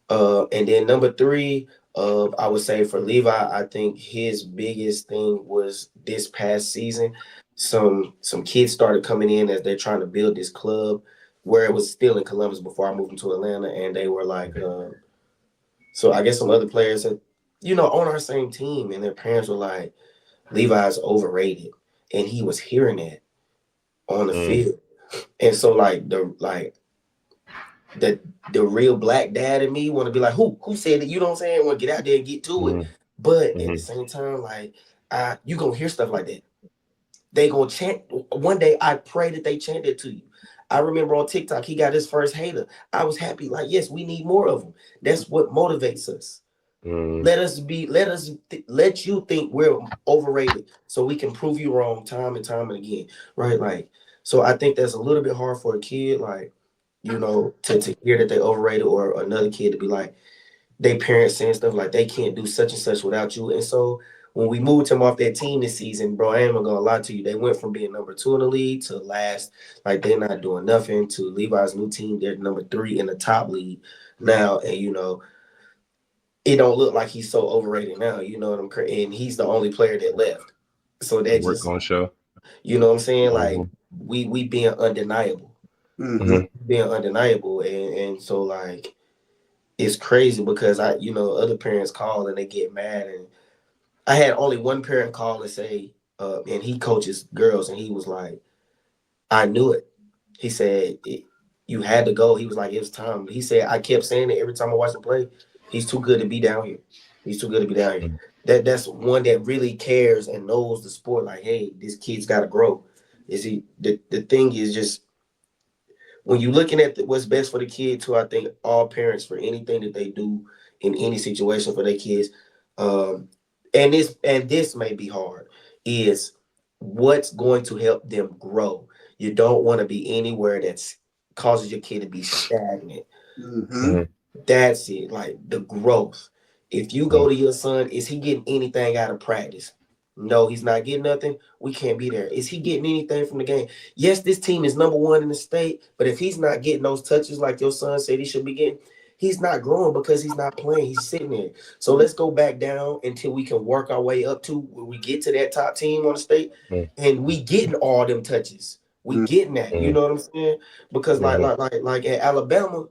And then number three, I would say for Levi, I think his biggest thing was this past season. Some kids started coming in as they're trying to build this club, where it was still in Columbus before I moved into Atlanta, and they were like, so I guess some other players that, on our same team, and their parents were like, Levi's overrated, and he was hearing that on the Mm. field, and so the the real black dad in me want to be like, who said it? You know what I'm saying? Want to get out there and get to it. Mm. But at the Mhm. same time, like, you gonna hear stuff like that. They gonna chant one day. I pray that they chant it to you. I remember on TikTok, he got his first hater. I was happy, like, yes, we need more of them. That's what motivates us. Mm. Let you think we're overrated so we can prove you wrong time and time and again. Right? Like, so I think that's a little bit hard for a kid, like, to hear that they overrated, or another kid to be like, they parents saying stuff like they can't do such and such without you. And so when we moved him off that team this season, bro, I ain't even gonna lie to you. They went from being number 2 in the league to last, like they're not doing nothing, to Levi's new team. They're number 3 in the top league now. And it don't look like he's so overrated now. You know what I'm saying? And he's the only player that left. So The that work just, gonna show. you know what I'm saying? Like, Mhm. we being undeniable. Mhm. Mhm. Being undeniable. And so like it's crazy because other parents call and they get mad. And I had only one parent call and say, and he coaches girls, and he was like, I knew it. He said, you had to go. He was like, it was time. He said, I kept saying it every time I watched him play. He's too good to be down here. He's too good to be down here. Mm. That's one that really cares and knows the sport. Like, hey, this kid's got to grow. The thing is just, when you're looking at what's best for the kid too, I think all parents, for anything that they do in any situation for their kids, um, and this may be hard, is what's going to help them grow. You don't want to be anywhere that's causes your kid to be stagnant. Mhm. Mhm. That's it, like the growth. If you go Mhm. to your son, is he getting anything out of practice? No, he's not getting nothing. We can't be there. Is he getting anything from the game? Yes, this team is number 1 in the state, but if he's not getting those touches like your son said he should be getting, he's not growing because he's not playing. He's sitting there. So let's go back down until we can work our way up to where we get to that top team on the state, Mhm. and we getting all them touches. We getting that. You Mhm. know what I'm saying? Because Mhm. like at Alabama,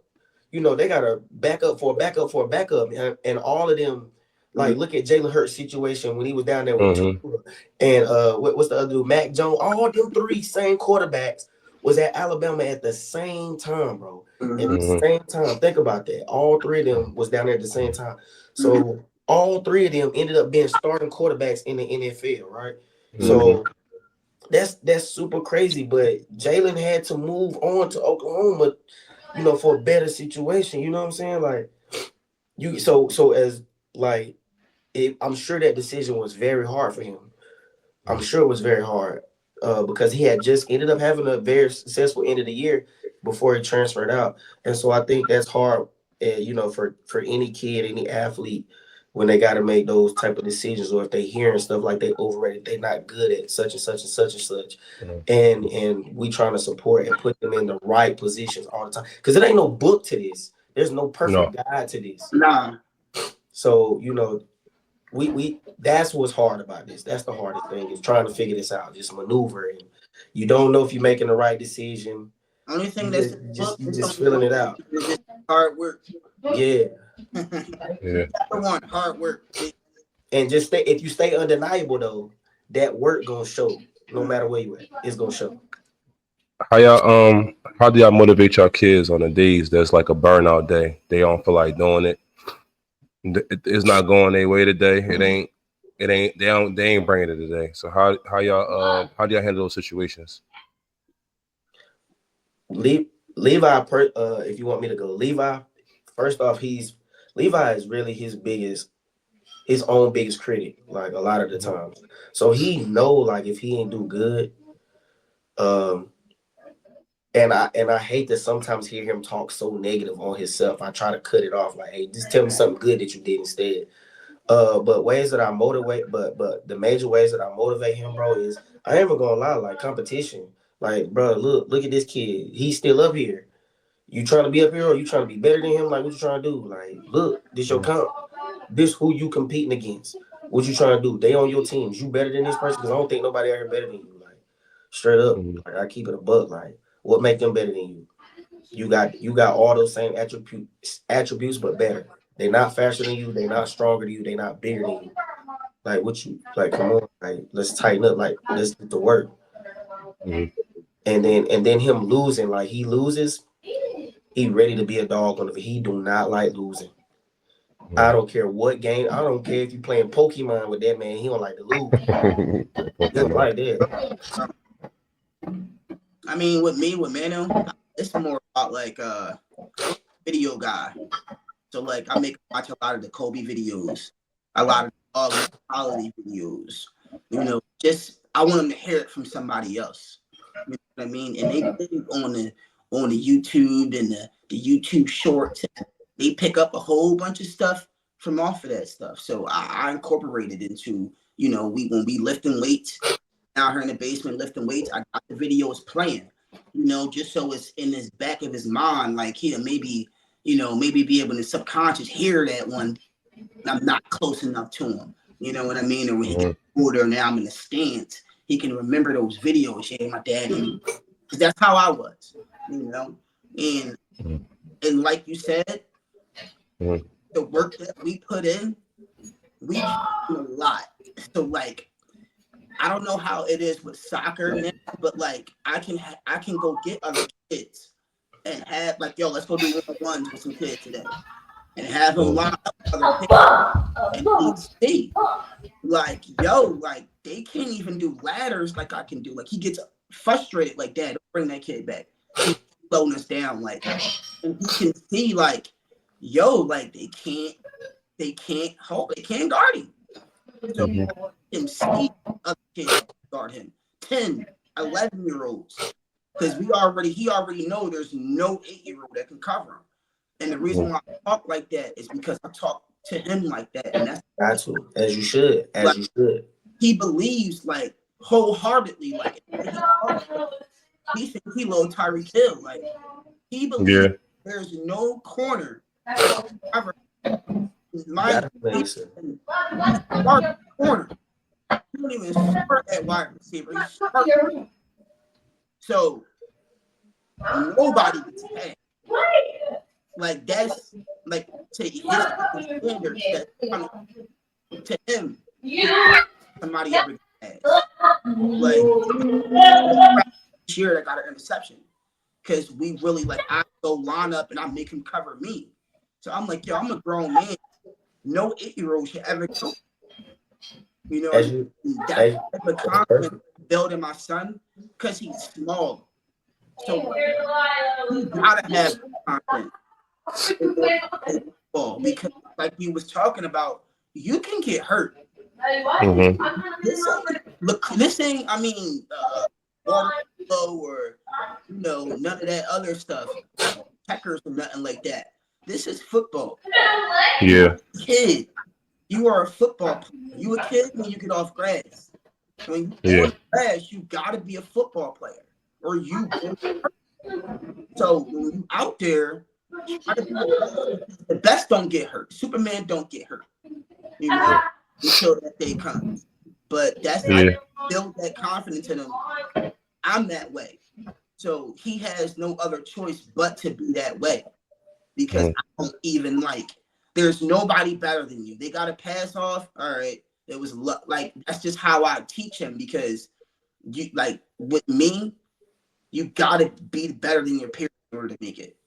they got a backup for a backup for a backup, and all of them. Mhm. Like, look at Jalen Hurts' situation when he was down there with Tua, Mhm. and what's the other dude, Mac Jones. All them three same quarterbacks was at Alabama at the same time, bro. At the Mhm. Mhm. same time, think about that. All three of them was down there at the same time. Mhm. So all three of them ended up being starting quarterbacks in the NFL, right? Mhm. So that's super crazy. But Jalen had to move on to Oklahoma, for a better situation. You know what I'm saying? Like, so as like I'm sure that decision was very hard for him. I'm sure it was very hard, because he had just ended up having a very successful end of the year before he transferred out, and so I think that's hard, for any kid, any athlete, when they got to make those type of decisions, or if they hearing stuff like they overrated, they not good at such and such and such and such, Mhm. and we trying to support and put them in the right positions all the time, because it ain't no book to this. There's no perfect No. guide to this. Nah. So we that's what's hard about this. That's the hardest thing is trying to figure this out, just maneuvering. You don't know if you're making the right decision. Only You thing that's just in you the book just you is just don't filling it out. it's just hard work. Yeah. Yeah. Number one, hard work. And just stay if you stay undeniable though, that work gonna show no matter where you at. It's gonna show. How do y'all motivate your kids on the days that's like a burnout day? They don't feel like doing it. It's not going their way today. They ain't bringing it today. So how do y'all handle those situations? Levi, if you want me to go, Levi. First off, Levi is really his own biggest critic. Like a lot of the times, so he know like if he ain't do good. Um, and I hate to sometimes hear him talk so negative on himself. I try to cut it off. Like, hey, just tell me something good that you did instead. But ways that I motivate, but the major ways that I motivate him, bro, is I ain't even gonna lie, like competition. Like, bro, look at this kid. He's still up here. You trying to be up here or you trying to be better than him? Like, what you trying to do? Like, look, this your comp. This who you competing against. What you trying to do? They on your teams. You better than this person? Because I don't think nobody out here better than you. Like, straight up. Mhm. Like, I keep it a buck. Like, what make them better than you? You got all those same attributes, but better. They not faster than you. They not stronger than you. They not bigger than you. Like what you like? Come on, like let's tighten up. Like let's get to work. Mhm. And then him losing, like he loses, he ready to be a dog on it. He do not like losing. I don't care what game. I don't care if you playing Pokemon with that man. He don't like to lose. He don't like that. I mean, with me, with Manu, it's more about like I'm a video guy. So like I watch a lot of the Kobe videos, a lot of dog mentality videos. Just I want them to hear it from somebody else. You know what I mean? And they big on the YouTube and the YouTube shorts. They pick up a whole bunch of stuff from off of that stuff. So I incorporated into, we when we lifting weights out here in the basement lifting weights, I got the videos playing, just so it's in his back of his mind, like he'll maybe be able to subconscious hear that one. I'm not close enough to him. You know what I mean? Or when he gets older, now I'm in the stance, he can remember those videos. Yeah, my dad, because that's how I was, and like you said, Mhm. the work that we put in, we train a lot. So like, I don't know how it is with soccer now, but like I can go get other kids and have like, yo, let's go do 1-on-1s with some kids today, and have them line up with other kids and see like, yo, like they can't even do ladders like I can do. Like he gets frustrated, like, Dad, don't bring that kid back. He's slowing us down, like, and he can see like, yo, like they can't guard him. So Mhm. he can see other kids guard him, 10, 11-year-olds, because he already know there's no 8-year-old that can cover him. And the reason why I talk like that is because I talk to him like that, and that's Got to, as you should, like as you should. he believes like wholeheartedly, like he thinks he little Tyreek Hill, like he believes Yeah. there's no corner that can cover my Gotta listen. he's smart corner. He don't even start at wide receiver. He start, so nobody gets past. Like that's like to his standards. That to him, somebody ever gets past. Like this year, I got an interception because we really like I go line up and I make him cover me. So I'm like, yo, I'm a grown man. No 8-year-old should ever go. You know what As I you, mean? That's as, the type of that's confidence perfect. building my son because he's small. So he gotta have confidence in order to play football because, like you was talking about, you can get hurt. Mhm. This ain't. I mean, water polo or none of that other stuff, checkers or nothing like that. This is football. Yeah. Kid, you are a football player. You a kid when you get off grass. When you Yeah. on grass, you gotta be a football player, or you go hurt. So when you out there, try to be the best. The best don't get hurt. Superman don't get hurt. You know. until that day comes. But that's I Yeah. build that confidence in him. I'm that way. So he has no other choice but to be that way because Mhm. I don't even there's nobody better than you. They got to pass off. All right. It was like, that's just how I teach him because you like with me, you got to be better than your peers in order to make it.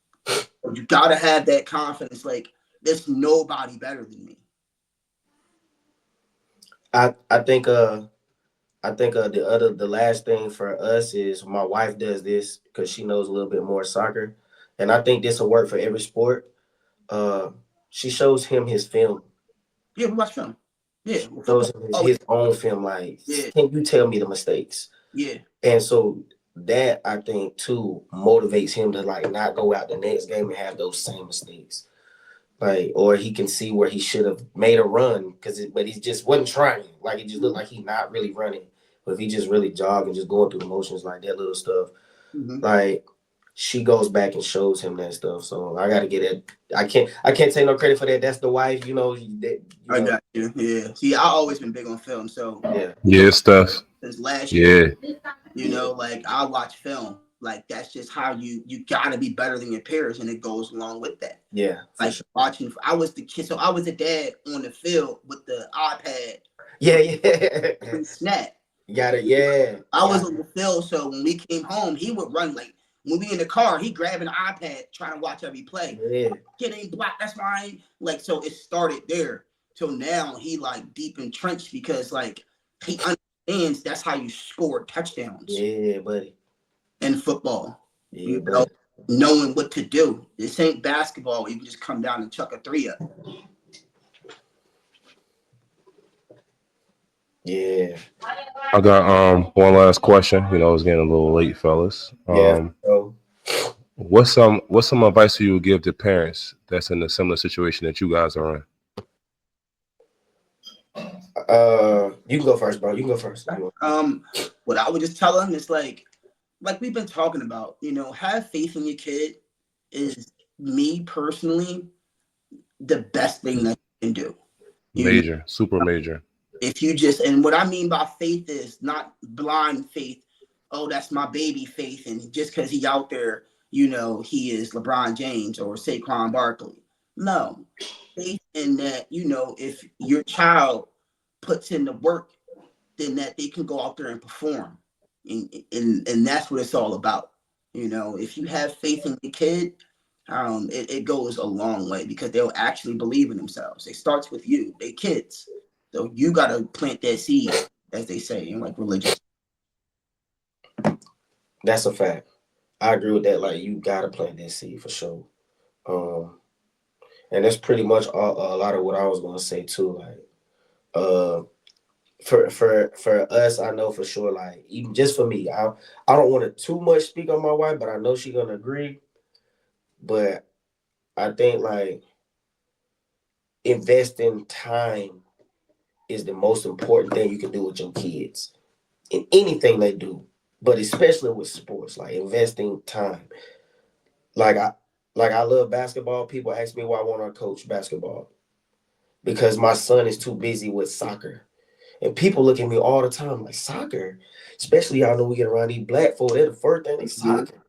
You got to have that confidence. Like, there's nobody better than me. I think the last thing for us is my wife does this because she knows a little bit more soccer, and I think this will work for every sport. Uh, she shows him his film. Yeah, we watch film. Yeah, well, Shows football. him Oh, his own film. Like, yeah, can you tell me the mistakes? yeah. And so that I think too motivates him to like not go out the next game and have those same mistakes. Like, or he can see where he should have made a run but he just wasn't trying. Like, it just looked like he not really running. But if he just really jogging, just going through the motions, like that little stuff, Mm-hmm. like she goes back and shows him that stuff. So I got to get it. I can't take no credit for that. That's the wife, I got you. Yeah. See, I always been big on film. So Yeah, Yeah, stuff. since last year, Yeah. like I watch film. Like that's just how you gotta be better than your peers, and it goes along with that. yeah, for Like sure. watching, I was the kid, so I was the dad on the field with the iPad Yeah, yeah. and snap. Got it. Yeah, I was got on the field, so when we came home, he would run like when we in the car, he grabbing the iPad trying to watch every play. it. Kid ain't black, that's fine. Like so, it started there. Till now, he like deep entrenched because like he understands that's how you score touchdowns Yeah, buddy. in football. Yeah, You know, buddy. knowing what to do. This ain't basketball where you can just come down and chuck a three up. Yeah, I got one last question. You know, it's getting a little late, fellas. yeah. So, What's some advice you would give to parents that's in a similar situation that you guys are in? you can go first, bro. You can go first. What I would just tell them is like we've been talking about, have faith in your kid is me personally the best thing that you can do. You Major, super major. if you just and what I mean by faith is not blind faith. Oh, that's my baby faith, and just because he out there, he is LeBron James or Saquon Barkley. No, faith in that, if your child puts in the work, then that they can go out there and perform, and that's what it's all about. If you have faith in your kid, it goes a long way because they'll actually believe in themselves. It starts with you, they kids. So you got to plant that seed, as they say in like religion. That's a fact. I agree with that. Like, you gotta plant that seed for sure. Um, and that's pretty much a lot of what I was gonna say too. Like, uh, for us, I know for sure. Like, even just for me, I don't want to too much speak on my wife, but I know she's gonna agree. But I think like investing time is the most important thing you can do with your kids in anything they do, but especially with sports, like investing time. Like I love basketball. People ask me why I want to coach basketball because my son is too busy with soccer. And people look at me all the time like soccer, especially y'all know we get around these black folk. They're the first thing they soccer.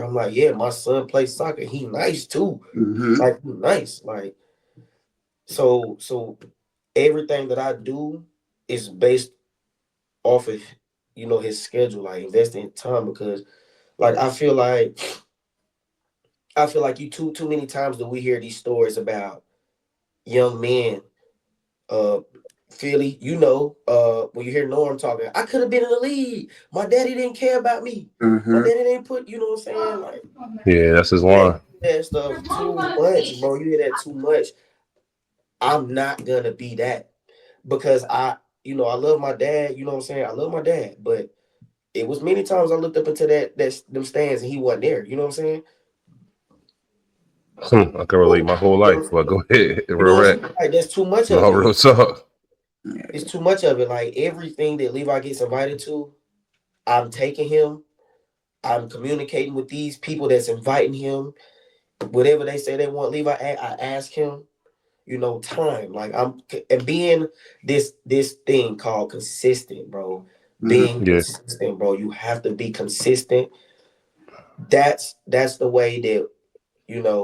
I'm like, yeah, my son plays soccer. He nice too. Mm-hmm. Like he nice. Like so everything that I do is based off of his schedule, like investing time because like I feel like you too many times that we hear these stories about young men, uh Philly, when you hear Norm talking, I could have been in the league. My daddy didn't care about me. My Mm-hmm. daddy didn't put, you know what I'm saying? Like, Yeah, that's his yeah, line. that stuff too much, bro. You hear that too much. I'm not gonna be that because I love my dad. You know what I'm saying? I love my dad, but it was many times I looked up into them stands and he wasn't there. You know what I'm saying? I can relate my whole You know life. But go ahead, real what I'm rap. saying? Like that's too much of No it. real talk. It's too much of it. Like everything that Levi gets invited to, I'm taking him. I'm communicating with these people that's inviting him. Whatever they say they want Levi at, I ask him. time. Like and being this thing called consistent, bro. Being Yeah. consistent, bro. You have to be consistent. That's the way that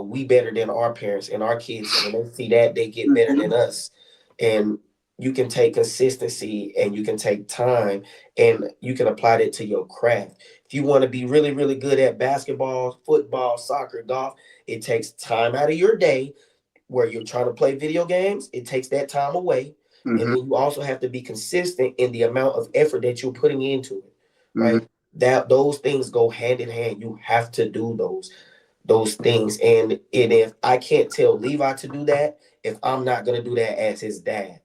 we better than our parents and our kids. When they see that, they get better than us. And you can take consistency and you can take time and you can apply that to your craft. If you want to be really, really good at basketball, football, soccer, golf, it takes time out of your day where you're trying to play video games. It takes that time away. And then you also have to be consistent in the amount of effort that you're putting into it. Right? That those things go hand in hand. You have to do those things. And if I can't tell Levi to do that, if I'm not gonna do that as his dad,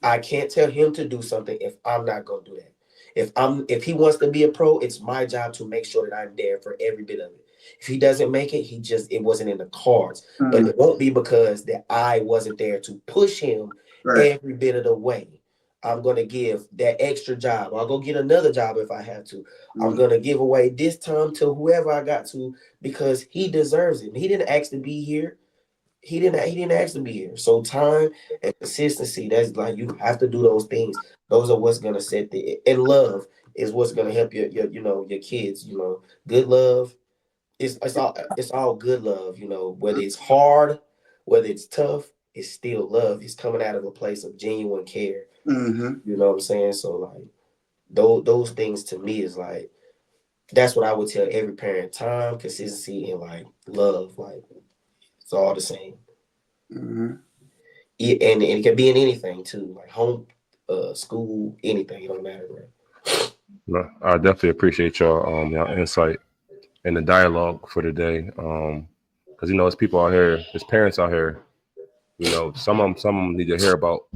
I can't tell him to do something if I'm not gonna do that. If he wants to be a pro, it's my job to make sure that I'm there for every bit of it. If he doesn't make it, it wasn't in the cards. But it won't be because that I wasn't there to push him every bit of the way. I'm gonna give that extra job. I'll go get another job if I have to. I'm gonna give away this time to whoever I got to because he deserves it. He didn't ask to be here. He didn't ask to be here. So time and consistency, that's like you have to do those things. Those are what's gonna set and love is what's gonna help your kids, good love. It's all good love, whether it's hard, whether it's tough, it's still love. It's coming out of a place of genuine care. You know what I'm saying? So like those things to me is like that's what I would tell every parent: time, consistency, and like love. Like it's all the same. And it can be in anything too, like home, school, anything. It don't matter, right? No, I definitely appreciate y'all insight and the dialogue for today. Because there's people out here, there's parents out here. Some of them need to hear about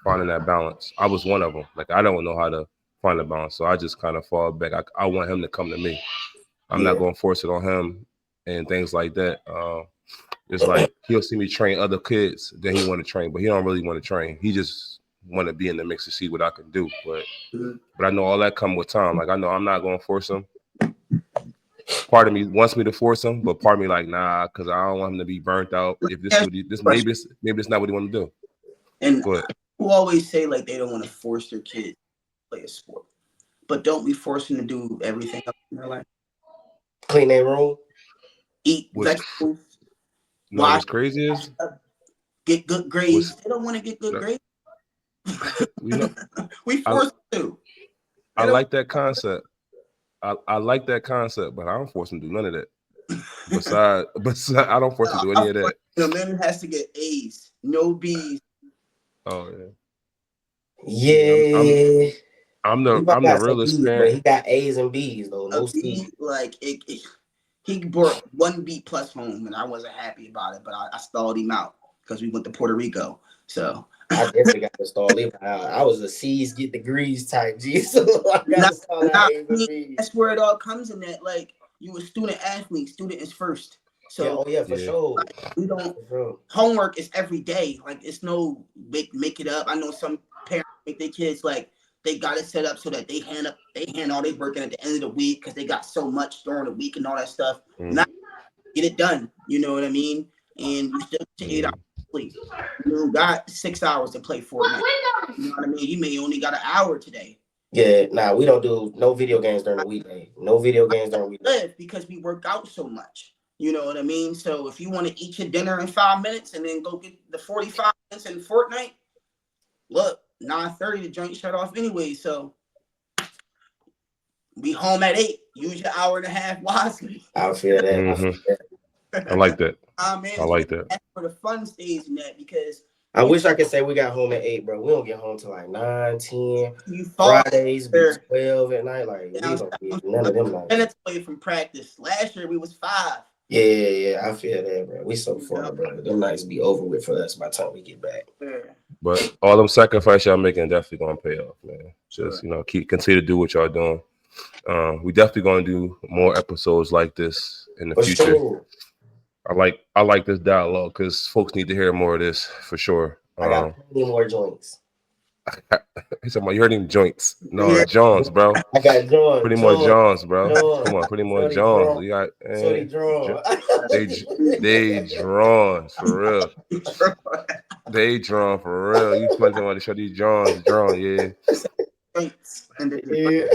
finding that balance. I was one of them. Like I don't know how to find a balance, so I just kind of fall back. I want him to come to me. I'm not going to force it on him and things like that. It's like he'll see me train other kids, then he want to train, but he don't really want to train. He just want to be in the mix to see what I can do. But I know all that come with time. Like I know I'm not going to force him. Part of me wants me to force him, but part of me like nah, because I don't want him to be burnt out. If this is what maybe it's not what he want to do. And people always say like they don't want to force their kids to play a sport, but don't we force them to do everything else in their life? Clean their room, eat vegetables. No, what's crazy is get good grades. They don't want to get good grades. We force them to. I like that concept. I like that concept, but I don't force him to do none of that. Besides, I don't force him to do any of that. The man has to get A's, no B's. Oh yeah. I'm the realest parent. But he got A's and B's though, no C. Like he brought 1 B plus home, and I wasn't happy about it, but I stalled him out because we went to Puerto Rico. So I definitely got to stall him out. I was a C's get degrees type G, so I got to stall out A's and B's. That's where it all comes in. That like you a student athlete, student is first. So for sure. Like, we don't homework is every day. Like it's no make it up. I know some parents make their kids like they got it set up so that they hand all their work in at the end of the week because they got so much during the week and all that stuff. Not get it done. You know what I mean? And you still get 8 hours of sleep. You got 6 hours to play Fortnite. You know what I mean? You may only got an hour today. Yeah, nah, we don't do no video games during the weekday. No video games during the weekday. Because we work out so much. You know what I mean? So if you want to eat your dinner in 5 minutes and then go get the 45 minutes in Fortnite, look, 9:30 the joint shut off anyway. So we home at 8. Use your hour and a half wisely. I feel that. I like that. I like that. That's for the fun stage in that because I wish I could say we got home at 8, bro. We don't get home till like 9, 10. Fridays be 12 at night. Like we don't get none of them nights. And it's away from practice. Last year we was 5. Yeah, I feel that, bro. We so far, bro. Them nights be over with for us by the time we get back. But all them sacrifices y'all making definitely gonna pay off, man. Just continue to do what y'all doing. We definitely gonna do more episodes like this in the future. Sure. I like this dialogue because folks need to hear more of this for sure. I got plenty more joints. He's talking about you heard him joints. No, Yeah. Johns, bro. I got John. Pretty more Johns, bro. John. Come on, pretty more Shorty Johns. drawn. You got Shorty drawn. they drawn for real. They drawn for real. You funny talking about to show these Johns drawn, yeah. And then Yeah.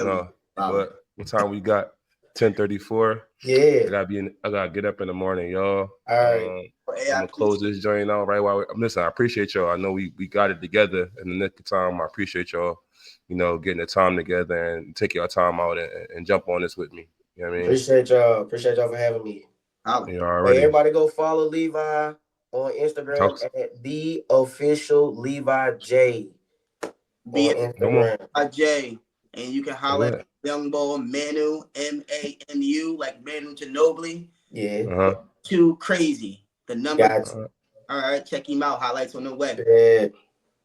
No, but what time we got? 10:34. Yeah. I gotta get up in the morning, y'all. All right. Hey, I'm gonna close this joint out right while listen. I appreciate y'all. I know we got it together in the nick of time. I appreciate y'all, getting the time together and take your time out and jump on this with me. You know what I mean? Appreciate y'all for having me. You Hey, already. everybody go follow Levi on Instagram at the official Levi J. Be On Instagram. J, and you can holler at Young Boy Manu, Manu, like Manu Ginobili. Yeah. Too crazy. The number. Gotcha. All right, check him out. Highlights on the web. Yeah.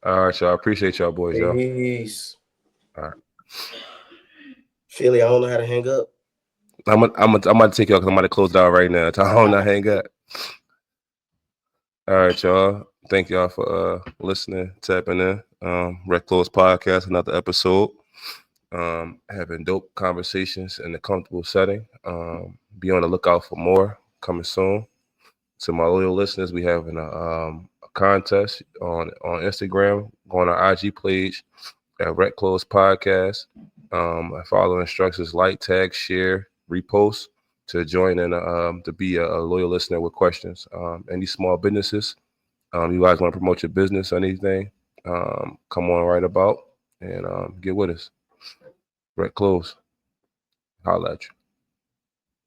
All right, y'all. I appreciate y'all boys, y'all. Peace. All right. Philly, I don't know how to hang up. I'm gonna take y'all because I'm about to close it out right now. I don't know hang up. All right, y'all. Thank y'all for listening, tapping in. Red Close Podcast, another episode. Having dope conversations in a comfortable setting. Be on the lookout for more coming soon. To my loyal listeners, we having a contest on Instagram. Go on our IG page at Red Close Podcast. Follow instructions, like, tag, share, repost to join and to be a loyal listener with questions. Any small businesses, you guys want to promote your business or anything, come on right about and get with us. Red Close. Holla at you.